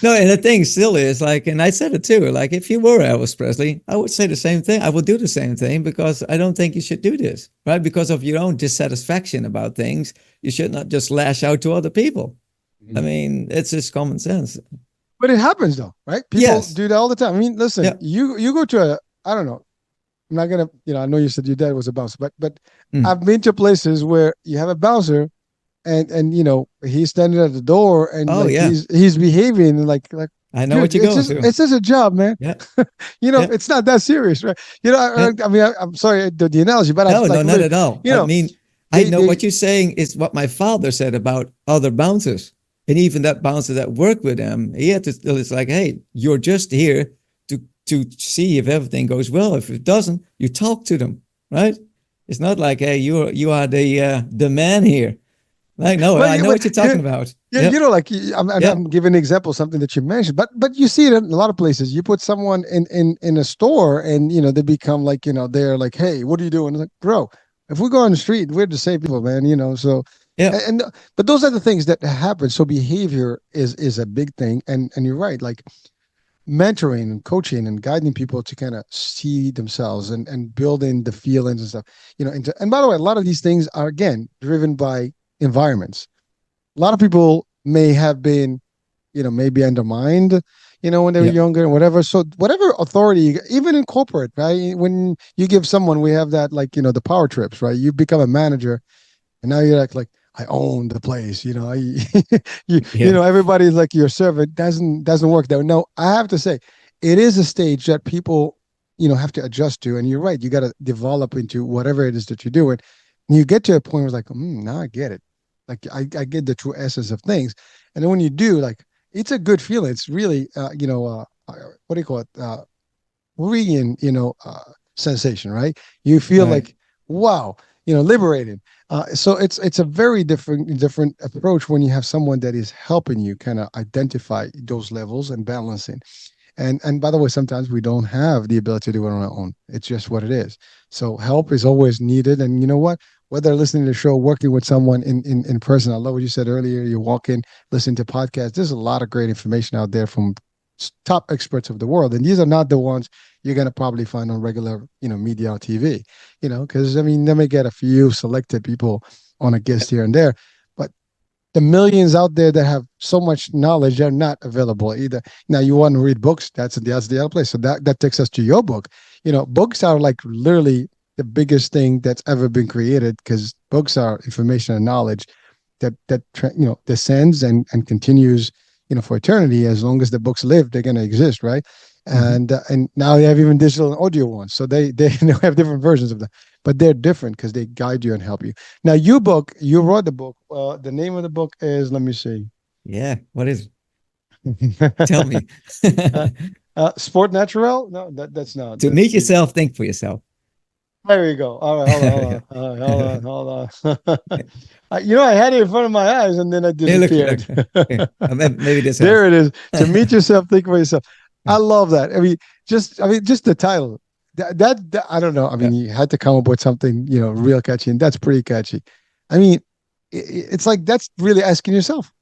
No, and the thing still is like, and I said it too, like if you were Elvis Presley, I would say the same thing. I would do the same thing because I don't think you should do this, right? Because of your own dissatisfaction about things, you should not just lash out to other people. I mean, it's just common sense. But it happens though, right? People do that all the time. I mean, listen, you go to I don't know. I'm not gonna, I know you said your dad was a bouncer, but I've been to places where you have a bouncer, and he's standing at the door and he's behaving like I know what you're going through. It's just a job, man. Yeah. It's not that serious, right? I mean, I'm sorry the analogy, but no, not at all. I mean, I know what you're saying is what my father said about other bouncers. And even that bouncer that worked with him, he had to still, it's like, hey, you're just here to see if everything goes well. If it doesn't, you talk to them, right? It's not like, hey, you are the man here. Like, no, I know what you're talking about. Yeah, like I'm giving an example, something that you mentioned, but you see it in a lot of places. You put someone in a store and, they become like, they're like, hey, what are you doing? Like, bro, if we go on the street, we're the same people, man, so. Yeah. But those are the things that happen. So behavior is a big thing. And you're right, like mentoring and coaching and guiding people to kind of see themselves and building the feelings and stuff, and by the way, a lot of these things are, again, driven by environments. A lot of people may have been, maybe undermined, when they were younger and whatever. So whatever authority, even in corporate, right? When you give someone, we have that, like, the power trips, right? You become a manager and now you're like, I own the place, everybody's like your servant. Doesn't work that way. No, I have to say, it is a stage that people, have to adjust to. And you're right, you got to develop into whatever it is that you're doing. And you get to a point where it's like, now I get it. Like I get the true essence of things. And then when you do, like, it's a good feeling. It's really, what do you call it? Regan, sensation, right? You feel like, wow, liberated. So it's a very different approach when you have someone that is helping you kind of identify those levels and balancing. And by the way, sometimes we don't have the ability to do it on our own. It's just what it is. So help is always needed. And you know what? Whether listening to the show, working with someone in person, I love what you said earlier. You walk in, listen to podcasts. There's a lot of great information out there from top experts of the world. And these are not the ones you're going to probably find on regular, media or TV, because, I mean, they may get a few selected people on a guest here and there, but the millions out there that have so much knowledge, they're not available either. Now, you want to read books, that's the other place. So that takes us to your book. Books are like literally the biggest thing that's ever been created, because books are information and knowledge that descends and continues, for eternity. As long as the books live, they're going to exist, right? Mhm. And now they have even digital and audio ones, so they have different versions of them, but they're different because they guide you and help you. Now, you wrote the book. The name of the book is, let me see. Yeah. What is? Tell me. uh, Sport Naturel? No, that's not. To Let's meet see. yourself, think for yourself. There you go. All right, hold on, hold on, hold on, hold on. I had it in front of my eyes and then it Hey, look, look. disappeared. Okay. Maybe this helps. There it is. To meet yourself, think for yourself. I love that. Just the title. That I don't know. I Yeah. mean, you had to come up with something, real catchy, and that's pretty catchy. I mean, it's like that's really asking yourself.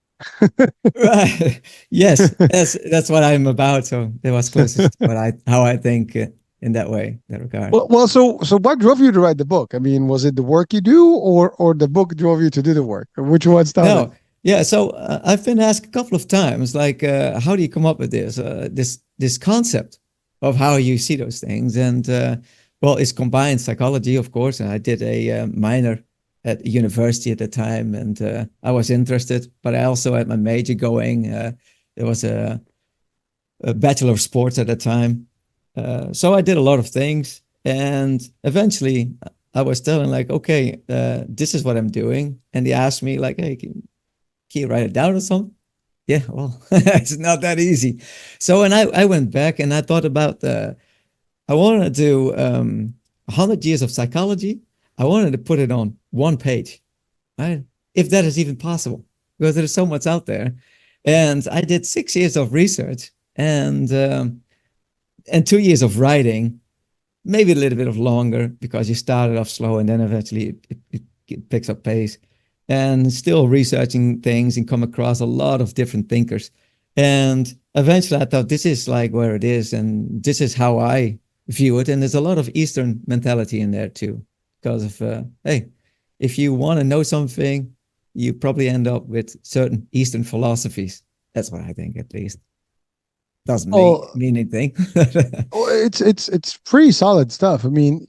Right. Yes, that's what I'm about. So that was closest to how I think in that way, that regard. So what drove you to write the book? I mean, was it the work you do, or the book drove you to do the work? Or which one started? No, yeah. So I've been asked a couple of times, like, how do you come up with this concept of how you see those things? And well, it's combined psychology, of course. And I did a minor at university at the time, and I was interested, but I also had my major going. There was a bachelor of sports at the time, so I did a lot of things, and eventually I was telling like, okay, this is what I'm doing, and they asked me like, hey, can you write it down or something? Yeah, well, it's not that easy. So, and I went back and I thought about I wanted to do 100 years of psychology. I wanted to put it on one page, right? If that is even possible, because there's so much out there. And I did 6 years of research and 2 years of writing, maybe a little bit of longer because you started off slow and then eventually it picks up pace, and still researching things and come across a lot of different thinkers. And eventually I thought this is like where it is and this is how I view it. And there's a lot of Eastern mentality in there too, because of, hey, if you want to know something, you probably end up with certain Eastern philosophies. That's what I think, at least. Doesn't Oh, mean anything. it's pretty solid stuff. I mean,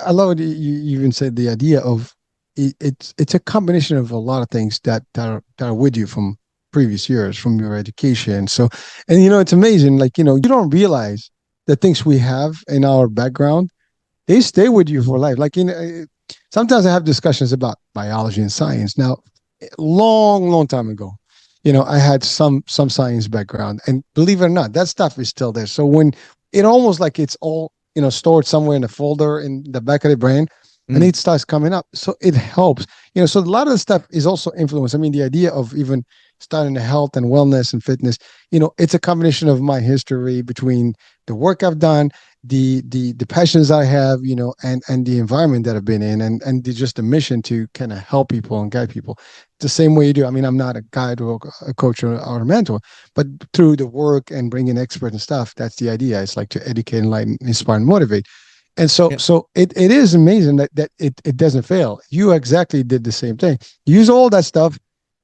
I love it. You even said the idea of it's a combination of a lot of things that are with you from previous years, from your education. So, and it's amazing. Like, you don't realize the things we have in our background, they stay with you for life. Like, sometimes I have discussions about biology and science. Now, long, long time ago, I had some science background, and believe it or not, that stuff is still there. So when it almost like it's all stored somewhere in a folder in the back of the brain, and Mm. it starts coming up, so it helps. So a lot of the stuff is also influence. I mean, the idea of even starting the health and wellness and fitness, it's a combination of my history between the work I've done, the passions I have, and the environment that I've been in, and just the mission to kind of help people and guide people the same way you do. I mean, I'm not a guide or a coach or a mentor, but through the work and bringing experts and stuff, that's the idea. It's like to educate, enlighten, inspire, and motivate. And so, Yeah. it is amazing that it doesn't fail. You exactly did the same thing. Use all that stuff,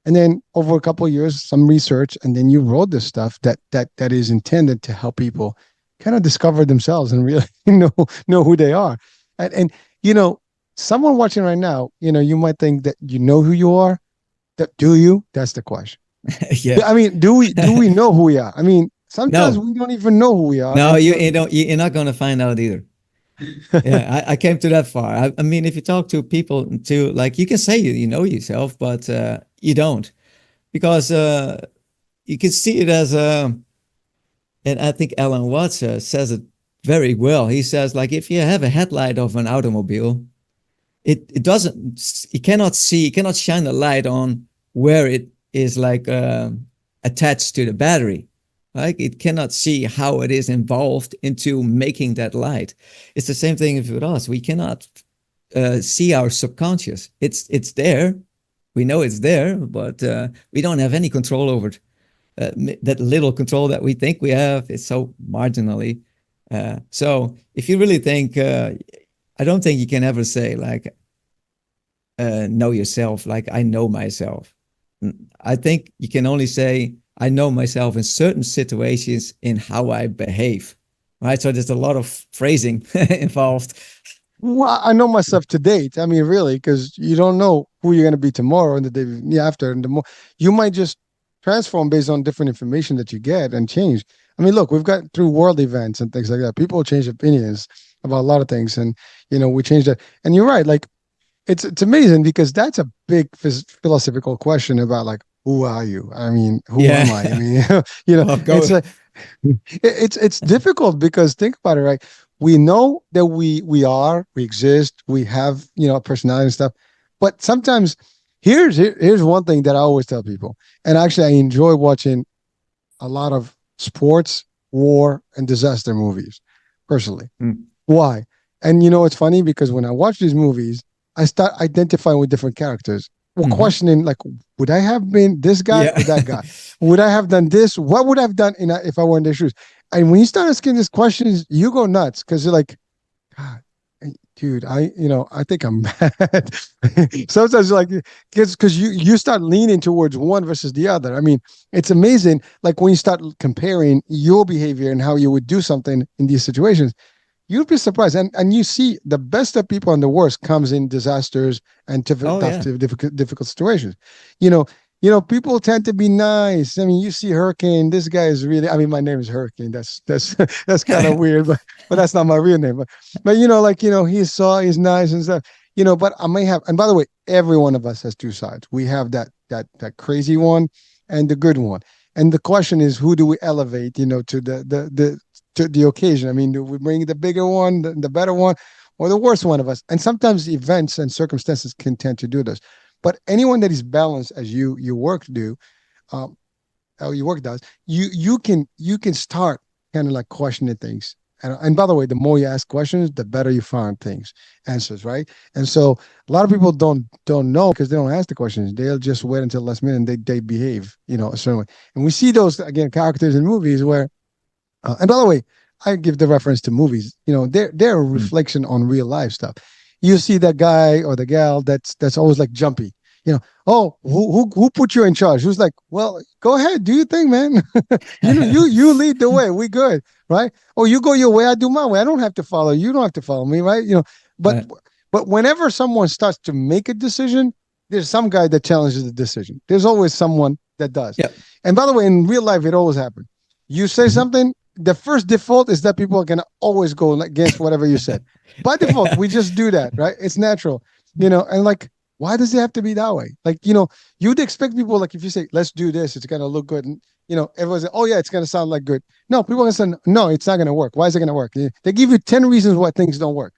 and then over a couple of years, some research, and then you wrote this stuff that is intended to help people kind of discover themselves and really know who they are. And someone watching right now, you might think that you know who you are. That do you? That's the question. Yeah. I mean, do we know who we are? I mean, sometimes No, we don't even know who we are, no, and you don't. You're not going to find out either. Yeah, I came to that far. I mean, if you talk to people, to like, you can say you know yourself, but you don't, because you can see it as a. And I think Alan Watts says it very well. He says, like, if you have a headlight of an automobile, it doesn't, you cannot see, you cannot shine a light on where it is like attached to the battery. Like, it cannot see how it is involved into making that light. It's the same thing with us. We cannot see our subconscious. It's there. We know it's there, but we don't have any control over it. That little control that we think we have is so marginally. So if you really think, I don't think you can ever say like, know yourself, like I know myself. I think you can only say, I know myself in certain situations in how I behave. Right. So there's a lot of phrasing involved. Well, I know myself to date. I mean, really, because you don't know who you're going to be tomorrow and the day after, and the more you might just transform based on different information that you get and change. I mean, look, we've got through world events and things like that. People change opinions about a lot of things, and we change that. And you're right. Like it's amazing because that's a big philosophical question about like who are you? I mean, who am I? I Yeah. mean, Well, go. it's a it's difficult because think about it, right? We know that we exist, we have a personality and stuff, but sometimes here's one thing that I always tell people, and actually I enjoy watching a lot of sports, war, and disaster movies, personally. Mm. Why? And it's funny because when I watch these movies, I start identifying with different characters. Well, Hmm. questioning like, would I have been this guy Yeah. or that guy? Would I have done this? What would I have done if I were in their shoes? And when you start asking these questions, you go nuts because you're like, God, dude, I think I'm bad. Sometimes like, because you start leaning towards one versus the other. I mean, it's amazing. Like when you start comparing your behavior and how you would do something in these situations, you'd be surprised. And you see the best of people and the worst comes in disasters and Oh tough, yeah. difficult situations. You know, people tend to be nice. I mean, you see Hurricane. This guy is really. I mean, my name is Hurricane. That's that's kind of weird, but that's not my real name. But like he's nice and stuff. But I may have. And by the way, every one of us has two sides. We have that crazy one and the good one. And the question is, who do we elevate? To the occasion. I mean, do we bring the bigger one, the better one, or the worst one of us? And sometimes events and circumstances can tend to do this. But anyone that is balanced as your work do, um, how your work does, you can start kind of like questioning things. And by the way, the more you ask questions, the better you find things, answers, right? And so a lot of people don't know because they don't ask the questions. They'll just wait until last minute and they behave, a certain way. And we see those again characters in movies where and by the way, I give the reference to movies. They're a Mm. reflection on real life stuff. You see that guy or the gal that's always like jumpy. Oh, who put you in charge? Who's like, well, go ahead, do your thing, man. You lead the way. We good, right? Oh, you go your way, I do my way. I don't have to follow you. You don't have to follow me, right? But Right. but whenever someone starts to make a decision, there's some guy that challenges the decision. There's always someone that does. Yeah. And by the way, in real life, it always happens. You say Mhm. something, the first default is that people are going to always go against whatever you said. By default, we just do that, right? It's natural, and like, why does it have to be that way? Like, you'd expect people, like, if you say, let's do this, it's going to look good. And, everyone's like, oh, yeah, it's going to sound like good. No, people are going to say, no, it's not going to work. Why is it going to work? They give you 10 reasons why things don't work.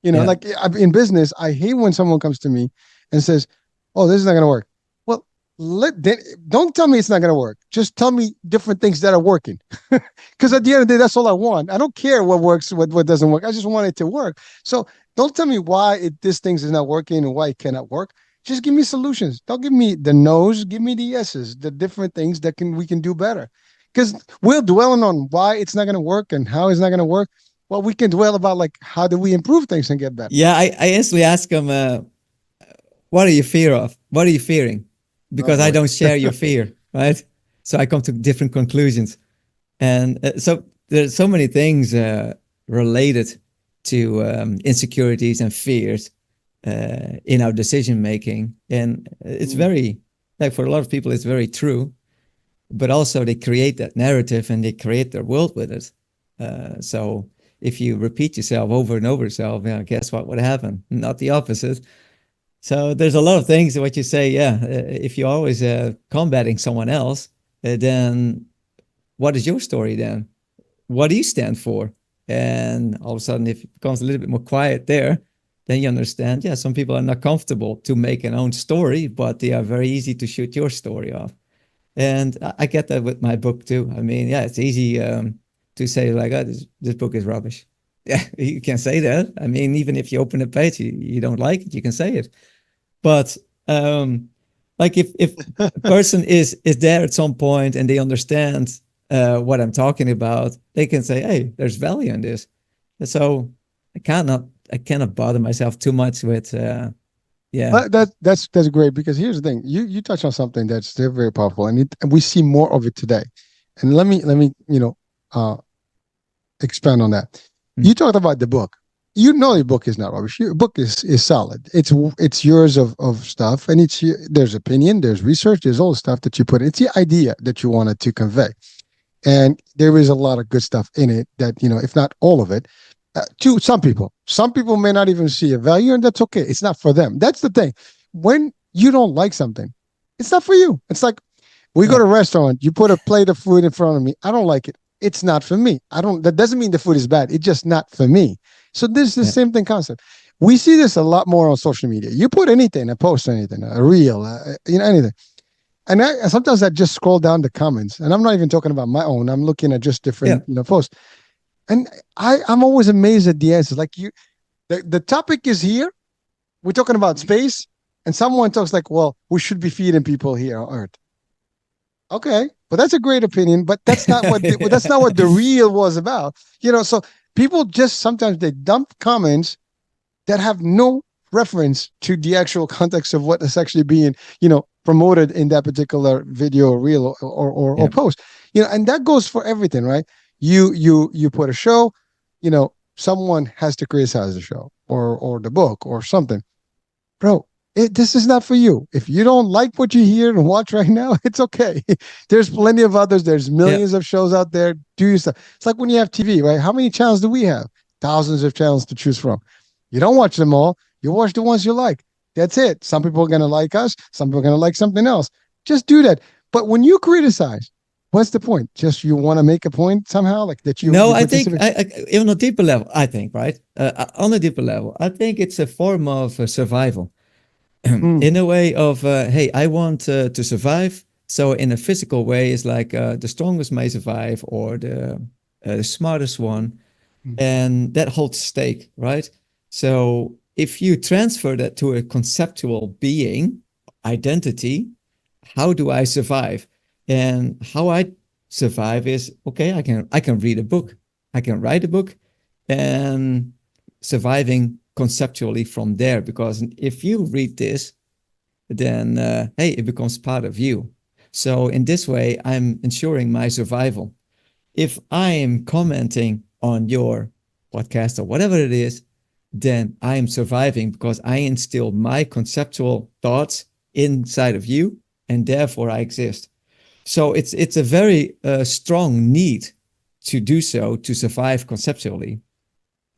Yeah. Like in business, I hate when someone comes to me and says, oh, this is not going to work. Well, don't tell me it's not going to work. Just tell me different things that are working. Because at the end of the day, that's all I want. I don't care what works, what doesn't work. I just want it to work. So don't tell me why this thing is not working and why it cannot work. Just give me solutions. Don't give me the no's. Give me the yeses, the different things that we can do better. Because we're dwelling on why it's not going to work and how it's not going to work. Well, we can dwell about like how do we improve things and get better. Yeah. I instantly ask them, what are you fear of? What are you fearing? Oh Because I boy. don't share your fear, right? So I come to different conclusions. And so there's so many things related to insecurities and fears in our decision making. And it's Mm. very, like for a lot of people, it's very true. But also they create that narrative and they create their world with it. So if you repeat yourself over and over yourself, guess what would happen? Not the opposite. So there's a lot of things that what you say, yeah, if you're always combating someone else, then what is your story then? What do you stand for? And all of a sudden, if it becomes a little bit more quiet there, then you understand, yeah, some people are not comfortable to make an own story, but they are very easy to shoot your story off. And I get that with my book too. I mean, yeah, it's easy to say like, oh, this book is rubbish. Yeah, you can say that. I mean, even if you open a page, you don't like it, you can say it. But like if a person is there at some point and they understand what I'm talking about, they can say, "Hey, there's value in this." And so I cannot bother myself too much with yeah. But that's great because here's the thing. You touch on something that's very, very powerful, and we see more of it today. And let me uh expand on that. Mm. You talked about the book. you know your book is not rubbish. Your book is solid. It's yours of stuff, and there's opinion, there's research, there's all the stuff that you put. It's the idea that you wanted to convey, and there is a lot of good stuff in it that, if not all of it, to some people may not even see a value, and that's okay. It's not for them. That's the thing. When you don't like something, it's not for you. It's like we go to a restaurant, you put a plate of food in front of me. I don't like it. It's not for me. That doesn't mean the food is bad. It's just not for me. So this is the same thing concept. We see this a lot more on social media. You put anything, a post, anything, a reel, anything. And sometimes I just scroll down the comments, and I'm not even talking about my own. I'm looking at just different, posts. And I'm always amazed at the answers. Like the topic is here. We're talking about space, and someone talks like, well, we should be feeding people here on Earth. Okay, but that's a great opinion, but that's not what that's not what the reel was about. So people just sometimes they dump comments that have no reference to the actual context of what is actually being, promoted in that particular video or reel or post. And that goes for everything, right? You put a show, someone has to criticize the show or the book or something. Bro, this is not for you. If you don't like what you hear and watch right now, it's okay. There's plenty of others. There's millions of shows out there. Do your stuff. It's like when you have TV, right? How many channels do we have? Thousands of channels to choose from. You don't watch them all. You watch the ones you like. That's it. Some people are going to like us. Some people are going to like something else. Just do that. But when you criticize, what's the point? Just you want to make a point somehow, like that you. No, I think on a deeper level, I think, right? On a deeper level, I think it's a form of survival. In a way of, hey, I want to survive. So in a physical way, it's like the strongest may survive or the smartest one. And that holds stake, right? So if you transfer that to a conceptual being, identity, how do I survive? And how I survive is, okay, I can read a book. I can write a book, and surviving conceptually from there, because if you read this, then hey, it becomes part of you. So in this way, I'm ensuring my survival. If I am commenting on your podcast or whatever it is, then I am surviving because I instill my conceptual thoughts inside of you, and therefore I exist. So it's a very strong need to do so, to survive conceptually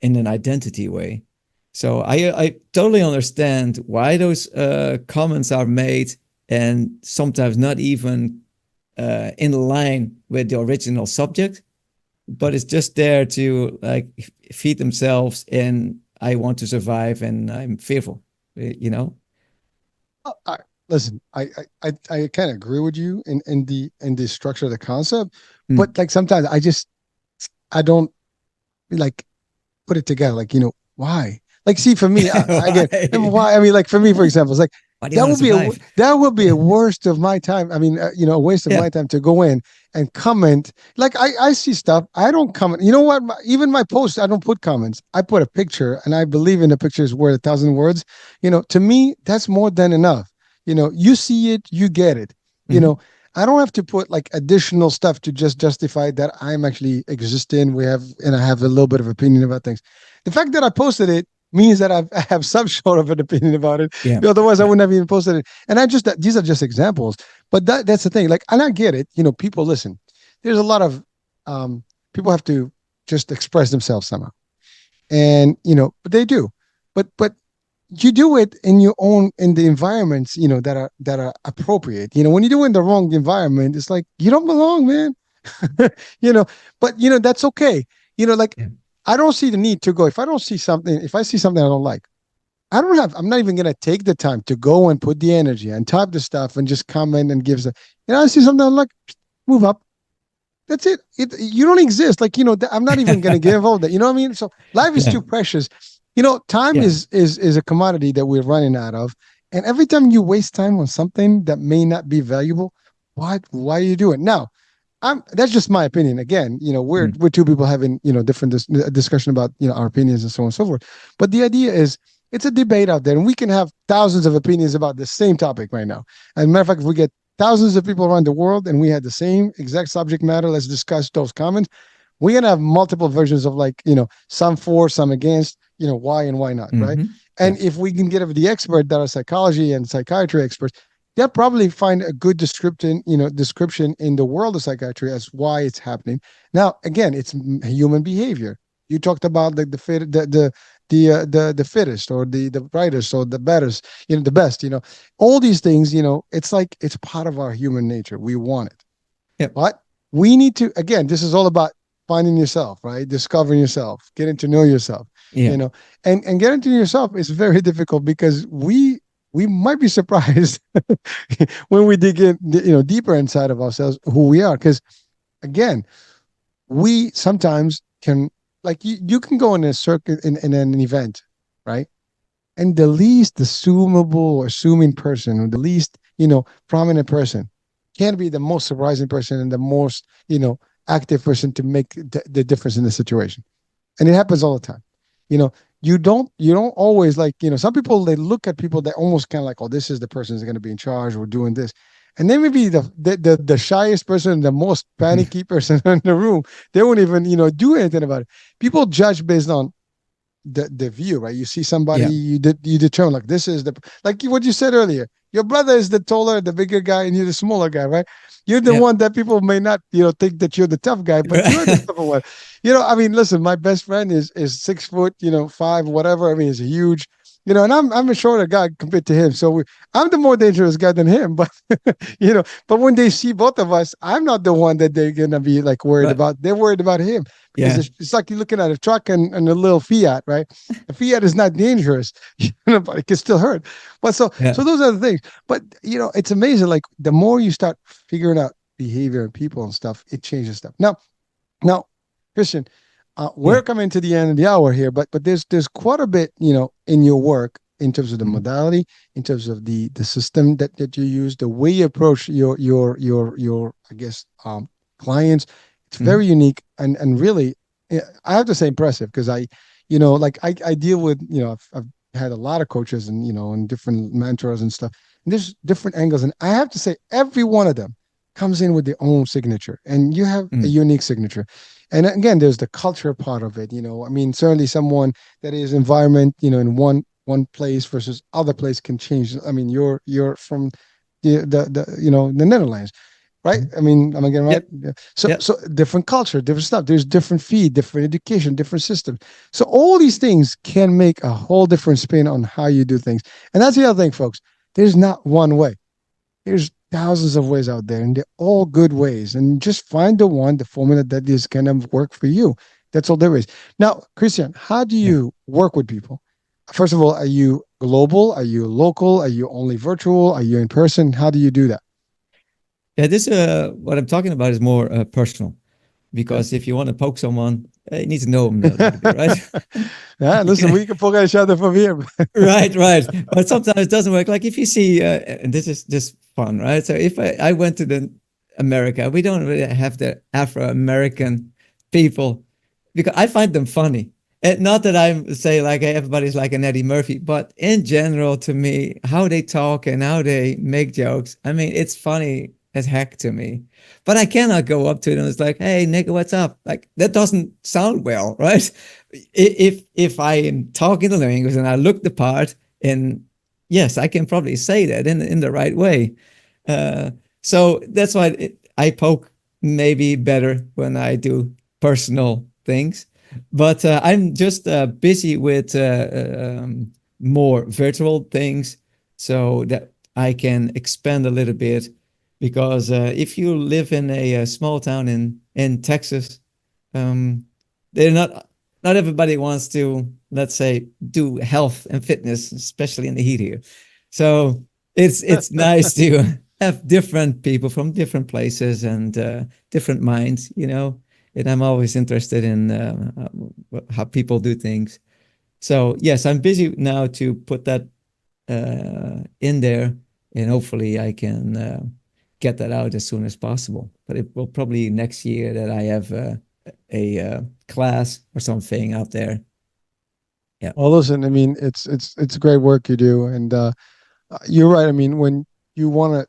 in an identity way. So I totally understand why those comments are made, and sometimes not even in line with the original subject, but it's just there to like feed themselves in, I want to survive and I'm fearful, Listen, I kind of agree with you in the structure of the concept, but like sometimes I don't like put it together. Like, why? Like, see, for me, again, why? I mean, like for me, for example, it's like that would be a waste of my time. I mean, a waste of my time to go in and comment. Like I see stuff, I don't comment. You know what? Even my posts, I don't put comments. I put a picture, and I believe in the picture is worth 1,000 words. To me, that's more than enough. You see it, you get it. I don't have to put like additional stuff to just justify that I'm actually existing. I have a little bit of opinion about things. The fact that I posted it means that I have some sort of an opinion about it. Yeah. Otherwise, I wouldn't have even posted it. And these are just examples. But that's the thing. Like, and I get it. People listen. There's a lot of people have to just express themselves somehow, and but they do. But you do it in the environments that are appropriate. When you do it in the wrong environment, it's like you don't belong, man. But that's okay. I don't see the need to go. If I see something I don't like, I'm not even going to take the time to go and put the energy and type the stuff and just comment and give I see something I like, move up. That's it. You don't exist. Like, I'm not even going to get involved in that. You know what I mean? So life is too precious. Time is a commodity that we're running out of. And every time you waste time on something that may not be valuable, why are you doing it? Now, that's just my opinion. Again, we're two people having, different discussion about, our opinions and so on and so forth. But the idea is it's a debate out there, and we can have thousands of opinions about the same topic right now. As a matter of fact, if we get thousands of people around the world and we had the same exact subject matter, let's discuss those comments. We're going to have multiple versions of some for, some against. why and why not, right? Hmm. And Yeah. if we can get the expert that are psychology and psychiatry experts, they'll probably find a good description in the world of psychiatry as why it's happening. Now, again, it's human behavior. You talked about the fit, the fittest, or the brightest, or the bettest, the best. All these things. It's like it's part of our human nature. We want it, Yep. but we need to. Again, this is all about finding yourself, right? Discovering yourself, getting to know yourself. Yeah. You know, and getting to know yourself is very difficult because we might be surprised when we dig in, deeper inside of ourselves, who we are. Because again, we sometimes can, like, you can go in a circuit in an event, right? And the least assumable or assuming person, or the least, prominent person, can be the most surprising person and the most, active person to make the difference in the situation. And it happens all the time. You know, you don't always, like, some people, they look at people that almost kind of like, oh, this is the person who's going to be in charge or doing this. And then maybe the shyest person, the most panicky person in the room, they won't even, do anything about it. People judge based on the view, right? You see somebody, Yeah. you determine, like, this is the, like what you said earlier. Your brother is the taller, the bigger guy, and you're the smaller guy, right? You're the Yeah. one that people may not, think that you're the tough guy, but you're the tougher one. I mean, listen, my best friend is 6 foot, 5, whatever. I mean, he's huge, and I'm a shorter guy compared to him. So I'm the more dangerous guy than him. But but when they see both of us, I'm not the one that they're gonna be like worried Right. about. They're worried about him because Yeah. it's like you're looking at a truck and a little Fiat, right? A Fiat is not dangerous, but it can still hurt. But so Yeah. those are the things. But it's amazing. Like, the more you start figuring out behavior and people and stuff, it changes stuff. Now, Christian, we're Yeah. coming to the end of the hour here, but there's quite a bit, in your work, in terms of the Mhm. modality, in terms of the system that you use, the way you approach your I guess, clients. It's very Mhm. unique, and really, I have to say, impressive, because like, I deal with, I've had a lot of coaches, and different mentors and stuff, and there's different angles, and I have to say, every one of them comes in with their own signature, and you have a Mhm. unique signature. And again, there's the culture part of it. I mean, certainly someone that is environment, in one place versus other place can change. I mean, you're from the Netherlands, right? Mhm. I mean, am I getting right? Yep. Yeah. So Yep. so different culture, different stuff. There's different feed, different education, different system. So all these things can make a whole different spin on how you do things. And that's the other thing, folks. There's not one way. There's thousands of ways out there, and they're all good ways. And just find the formula that is going to work for you. That's all there is. Now, Christian, how do Yeah. you work with people? First of all, are you global? Are you local? Are you only virtual? Are you in person? How do you do that? Yeah. This what I'm talking about is more personal, Okay. because if you want to poke someone, you need to know them a little bit, right? Yeah, You listen, can, we can poke at each other from here. right, right. But sometimes it doesn't work. Like if you see, and this is just fun, right? So if I went to the America, we don't really have the Afro American people because I find them funny. And not that I'm say like everybody's like an Eddie Murphy, but in general, to me, how they talk and how they make jokes, I mean, it's funny as heck to me. But I cannot go up to them. It's like, hey, nigga, what's up? Like that doesn't sound well, right? If I am talking the language and I look the part, and yes, I can probably say that in the right way. Uh, so that's why I poke maybe better when I do personal things. But I'm just busy with more virtual things so that I can expand a little bit. Because if you live in a small town in Texas, um, they're not everybody wants to, let's say, do health and fitness, especially in the heat here. So it's nice to have different people from different places and different minds, And I'm always interested in how people do things. So yes, I'm busy now to put that in there, and hopefully I can get that out as soon as possible. But it will probably next year that I have a class or something out there. Yeah. Well, listen, I mean, it's great work you do, and you're right. I mean, when you want to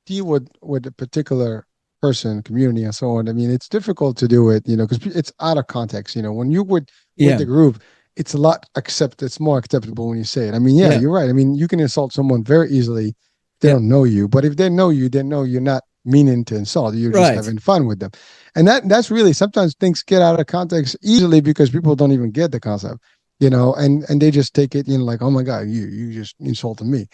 deal with a particular person, community, and so on, I mean, it's difficult to do it, because it's out of context. When you with Yeah. the group, it's a lot accept. It's more acceptable when you say it. I mean, yeah, Yeah. you're right. I mean, you can insult someone very easily. They Yeah. don't know you, but if they know you, they know you're not meaning to insult. You're just Right. having fun with them, and that's really sometimes things get out of context easily because people don't even get the concept, and they just take it, like, oh my god, you just insulted me,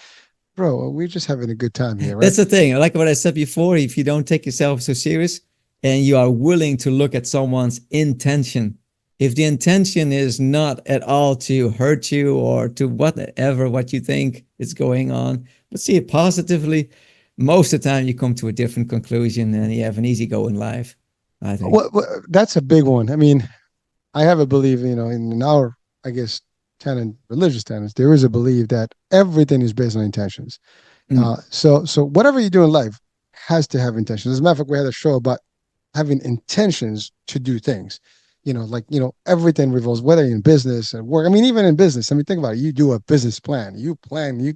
bro. We're just having a good time here, right? That's the thing. Like what I said before, if you don't take yourself so serious and you are willing to look at someone's intention, if the intention is not at all to hurt you or to whatever what you think is going on, but see it positively, most of the time you come to a different conclusion and you have an easy go in life, I think. That's a big one. I mean, I have a belief, in our, I guess, tenet, religious tenets, there is a belief that everything is based on intentions. Mm. So whatever you do in life has to have intentions. As a matter of fact, we had a show about having intentions to do things. Like, everything revolves, whether you're in business and work. I mean, even in business, I mean, think about it. You do a business plan, you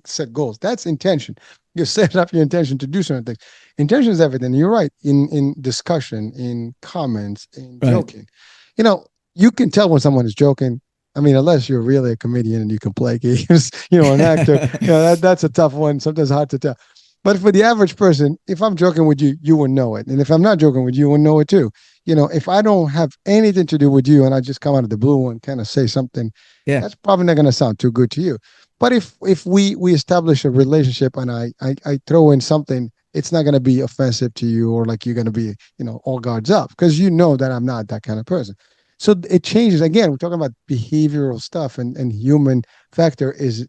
set goals. That's intention. You set up your intention to do certain things. Intention is everything. You're right. In discussion, in comments, in Right. joking, you know, you can tell when someone is joking. I mean, unless you're really a comedian and you can play games, an actor, that's a tough one. Sometimes hard to tell. But for the average person, if I'm joking with you, you will know it. And if I'm not joking with you, you will know it too. If I don't have anything to do with you and I just come out of the blue and kind of say something, Yeah. that's probably not going to sound too good to you. But if we establish a relationship and I throw in something, it's not going to be offensive to you or like you're going to be, all guards up because you know that I'm not that kind of person. So it changes. Again, we're talking about behavioral stuff and human factor is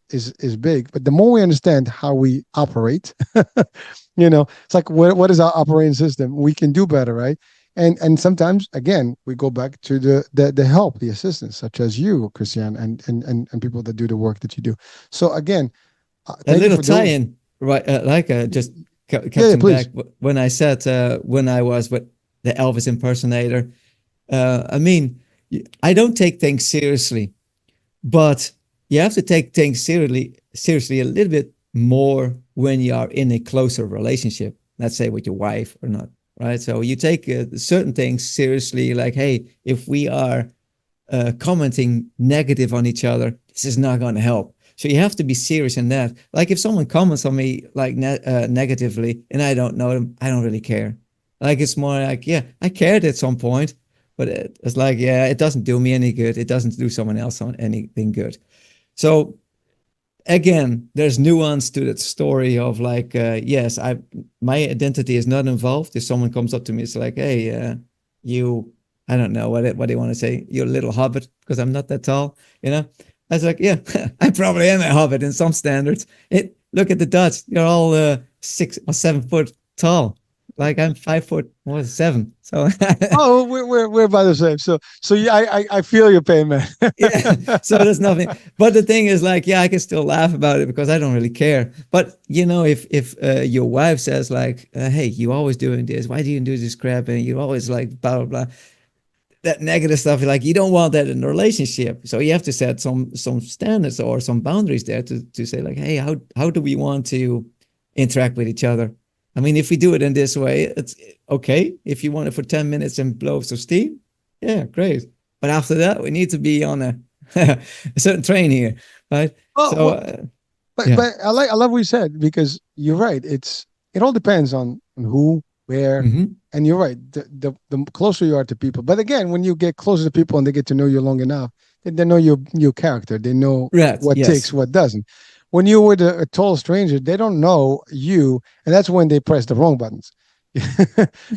big. But the more we understand how we operate, it's like what is our operating system? We can do better, right? And sometimes again we go back to the help, the assistance, such as you, Christiaan, and people that do the work that you do. So again, A thank you little for doing. tie-in, right? Just Yeah, yeah, catching back please. when I said when I was with the Elvis impersonator. I mean, I don't take things seriously, but you have to take things seriously a little bit more when you are in a closer relationship. Let's say with your wife or not, right? So you take certain things seriously, like, hey, if we are commenting negative on each other, this is not going to help. So you have to be serious in that. Like if someone comments on me like negatively and I don't know them, I don't really care. Like it's more like, yeah, I cared at some point, but it's like, yeah, it doesn't do me any good. It doesn't do someone else anything good. So again, there's nuance to that story of like, yes, my identity is not involved. If someone comes up to me, it's like, hey, you, I don't know what they want to say. You're a little hobbit because I'm not that tall, you know. I was like, yeah, I probably am a hobbit in some standards. Look at the Dutch; you're all 6 or 7 foot tall. Like I'm 5 foot, what, 7. So Oh, we're about the same. So yeah, I feel your pain, man. yeah, so there's nothing. But the thing is, like, yeah, I can still laugh about it because I don't really care. But you know, if your wife says like, "Hey, you always doing this. Why do you do this crap?" and you always like blah blah blah, that negative stuff, like you don't want that in a relationship. So you have to set some standards or some boundaries there to say like, "Hey, how do we want to interact with each other?" I mean, if we do it in this way, it's okay. If you want it for 10 minutes and blow some steam, yeah, great. But after that, we need to be on a certain train here, right? well, So, well, but yeah. but I love what you said because you're right. It all depends on who, where, Mm-hmm. and you're right. The closer you are to people, but again, when you get closer to people and they get to know you long enough, they know your character. They know Right. what ticks, Yes. what doesn't. When you're with a total stranger, they don't know you, and that's when they press the wrong buttons,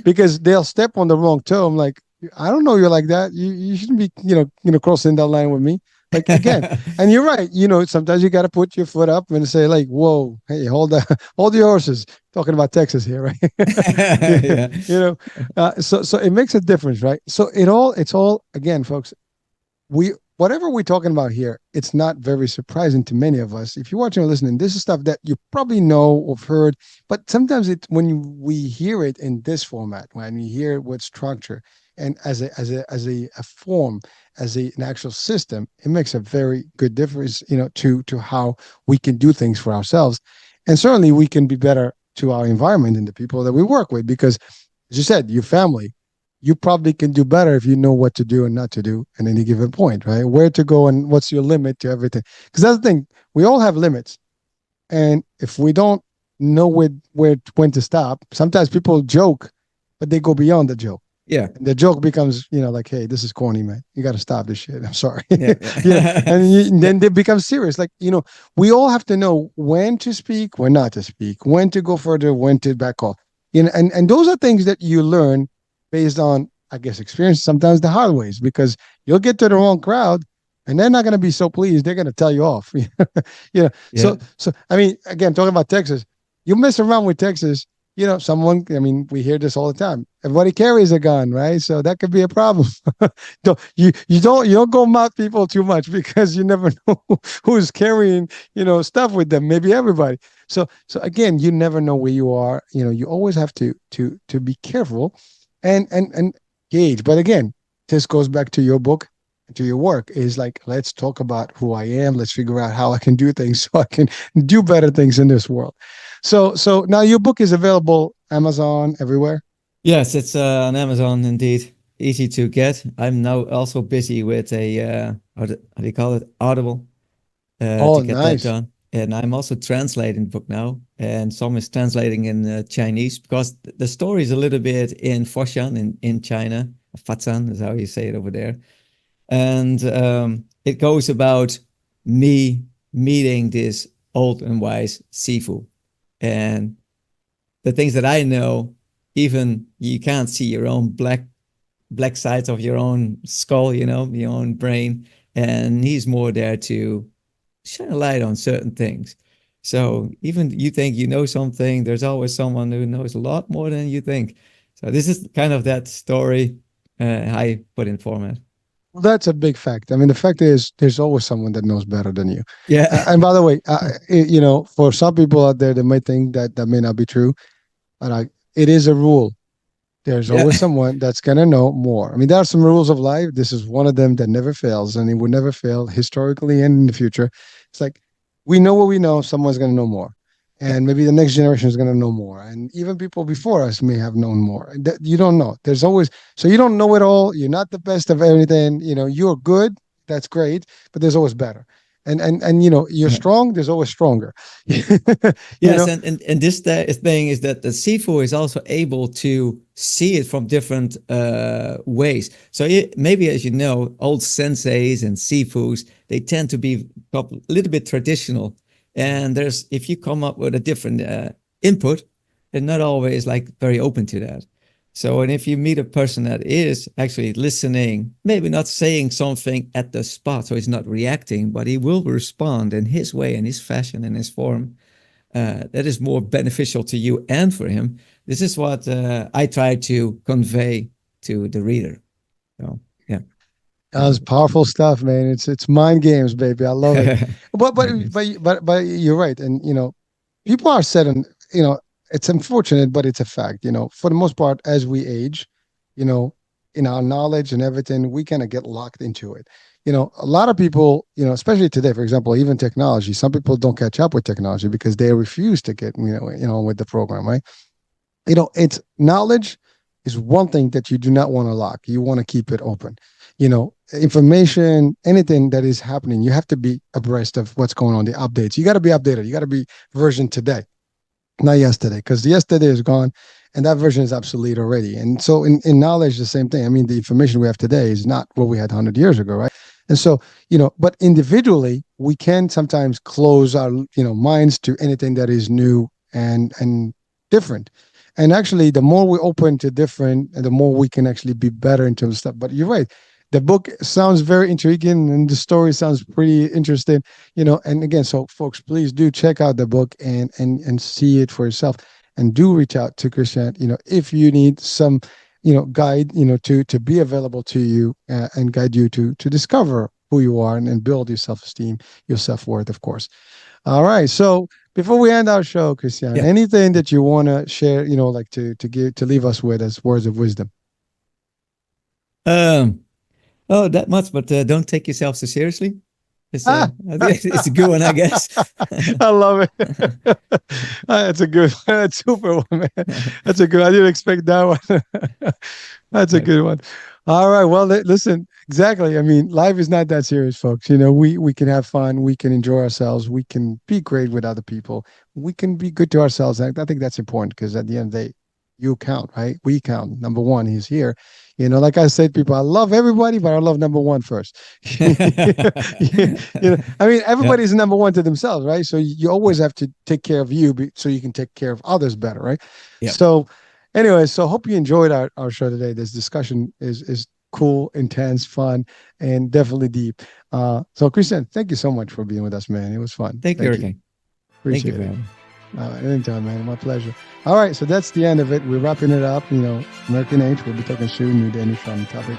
because they'll step on the wrong toe. I'm like, I don't know you're like that. You shouldn't be crossing that line with me. Like again, and you're right. Sometimes you got to put your foot up and say like, "Whoa, hey, hold on, hold your horses." Talking about Texas here, right? Yeah, Yeah. so it makes a difference, right? So it's all again, folks. Whatever we're talking about here, it's not very surprising to many of us. If you're watching or listening, this is stuff that you probably know or heard, but sometimes we hear it in this format, when we hear it with structure and as a form, an actual system, it makes a very good difference, to how we can do things for ourselves, and certainly we can be better to our environment and the people that we work with, because as you said, your family. you probably can do better if you know what to do and not to do at any given point, right? Where to go and what's your limit to everything. Because that's the thing, we all have limits. And if we don't know where when to stop, sometimes people joke, but they go beyond the joke. Yeah. And the joke becomes, like, hey, this is corny, man. You got to stop this shit. I'm sorry. Yeah. Yeah. And Yeah. then they become serious. Like, we all have to know when to speak, when not to speak, when to go further, when to back off. And those are things that you learn based on, I guess, experience, sometimes the hard ways, because you'll get to the wrong crowd and they're not going to be so pleased. They're going to tell you off. Yeah. So I mean, again, talking about Texas, you mess around with Texas, someone, I mean, we hear this all the time. Everybody carries a gun, right? So that could be a problem. You don't go mouth people too much, because you never know who's carrying, stuff with them. Maybe everybody. So again, you never know where you are. You always have to be careful and gauge. But again, this goes back to your book, to your work, is like, let's talk about who I am. Let's figure out how I can do things so I can do better things in this world. So now your book is available Amazon, everywhere. Yes, it's on Amazon indeed. Easy to get. I'm now also busy with how do you call it? Audible, to Oh, get that nice. done. And I'm also translating the book now, and some is translating in Chinese, because the story is a little bit in Foshan in China. Fatsan is how you say it over there. And it goes about me meeting this old and wise Sifu. And the things that I know, even you can't see your own black sides of your own skull, your own brain. And he's more there to shine a light on certain things. So even you think you know something, there's always someone who knows a lot more than you think. So this is kind of that story I put in format. Well, that's a big fact. I mean, the fact is, there's always someone that knows better than you. Yeah. And by the way, for some people out there that may think that that may not be true, but it is a rule. There's Yeah. always someone that's going to know more. I mean, there are some rules of life. This is one of them that never fails, and it will never fail historically and in the future. It's like, we know what we know, someone's going to know more. Yeah. And maybe the next generation is going to know more. And even people before us may have known more. You don't know. There's always, so you don't know it all. You're not the best of everything. You're good. That's great. But there's always better. And you're Yeah. strong. There's always stronger. you Yes, know, and this thing is that the Sifu is also able to see it from different ways. So maybe, as you know, old senseis and Sifus, they tend to be a little bit traditional. And if you come up with a different input, they're not always like very open to that. So, and if you meet a person that is actually listening, maybe not saying something at the spot, so he's not reacting, but he will respond in his way, in his fashion, in his form, that is more beneficial to you and for him. This is what I try to convey to the reader. So, yeah. That's powerful stuff, man. It's mind games, baby. I love it. But but but you're right, and people are set on. It's unfortunate, but it's a fact. For the most part, as we age, you know, in our knowledge and everything, we kind of get locked into it. A lot of people, especially today, for example, even technology. Some people don't catch up with technology because they refuse to get, with the program, right? It's knowledge is one thing that you do not want to lock. You want to keep it open. Information, anything that is happening, you have to be abreast of what's going on, the updates. You got to be updated. You got to be version today, not yesterday, because yesterday is gone and that version is obsolete already. And so in knowledge, the same thing. I mean, the information we have today is not what we had 100 years ago, right? And so, but individually, we can sometimes close our, minds to anything that is new and different. And actually, the more we open to different, the more we can actually be better in terms of stuff. But you're right. The book sounds very intriguing and the story sounds pretty interesting, and again, so folks, please do check out the book and see it for yourself, and do reach out to Christiaan, if you need some, guide, to be available to you, and guide you to discover who you are, and build your self-esteem, your self-worth, of course. All right. So before we end our show, Christiaan, Yeah. anything that you want to share, like to leave us with as words of wisdom? Um, oh, that much, but don't take yourself so seriously. It's a good one, I guess. I love it. That's a good one. That's super one, man. That's a good. I didn't expect that one. That's a good one. All right. Well, listen. Exactly. I mean, life is not that serious, folks. You know, we can have fun. We can enjoy ourselves. We can be great with other people. We can be good to ourselves. I think that's important because at the end of the day, you count, right? We count. Number one, he's here. You know, like I said, people, I love everybody, but I love number one first. You know, I mean, everybody's number one to themselves, right? So you always have to take care of you so you can take care of others better, right? Yeah. So anyway, so hope you enjoyed our show today. This discussion is cool, intense, fun, and definitely deep. So Christiaan, thank you so much for being with us, man. It was fun. Thank you, Hurricane. Appreciate Thank you, it. man. Anytime, man. My pleasure. All right, so that's the end of it. We're wrapping it up. You know, American Age. We'll be talking soon. New day, new fun topic.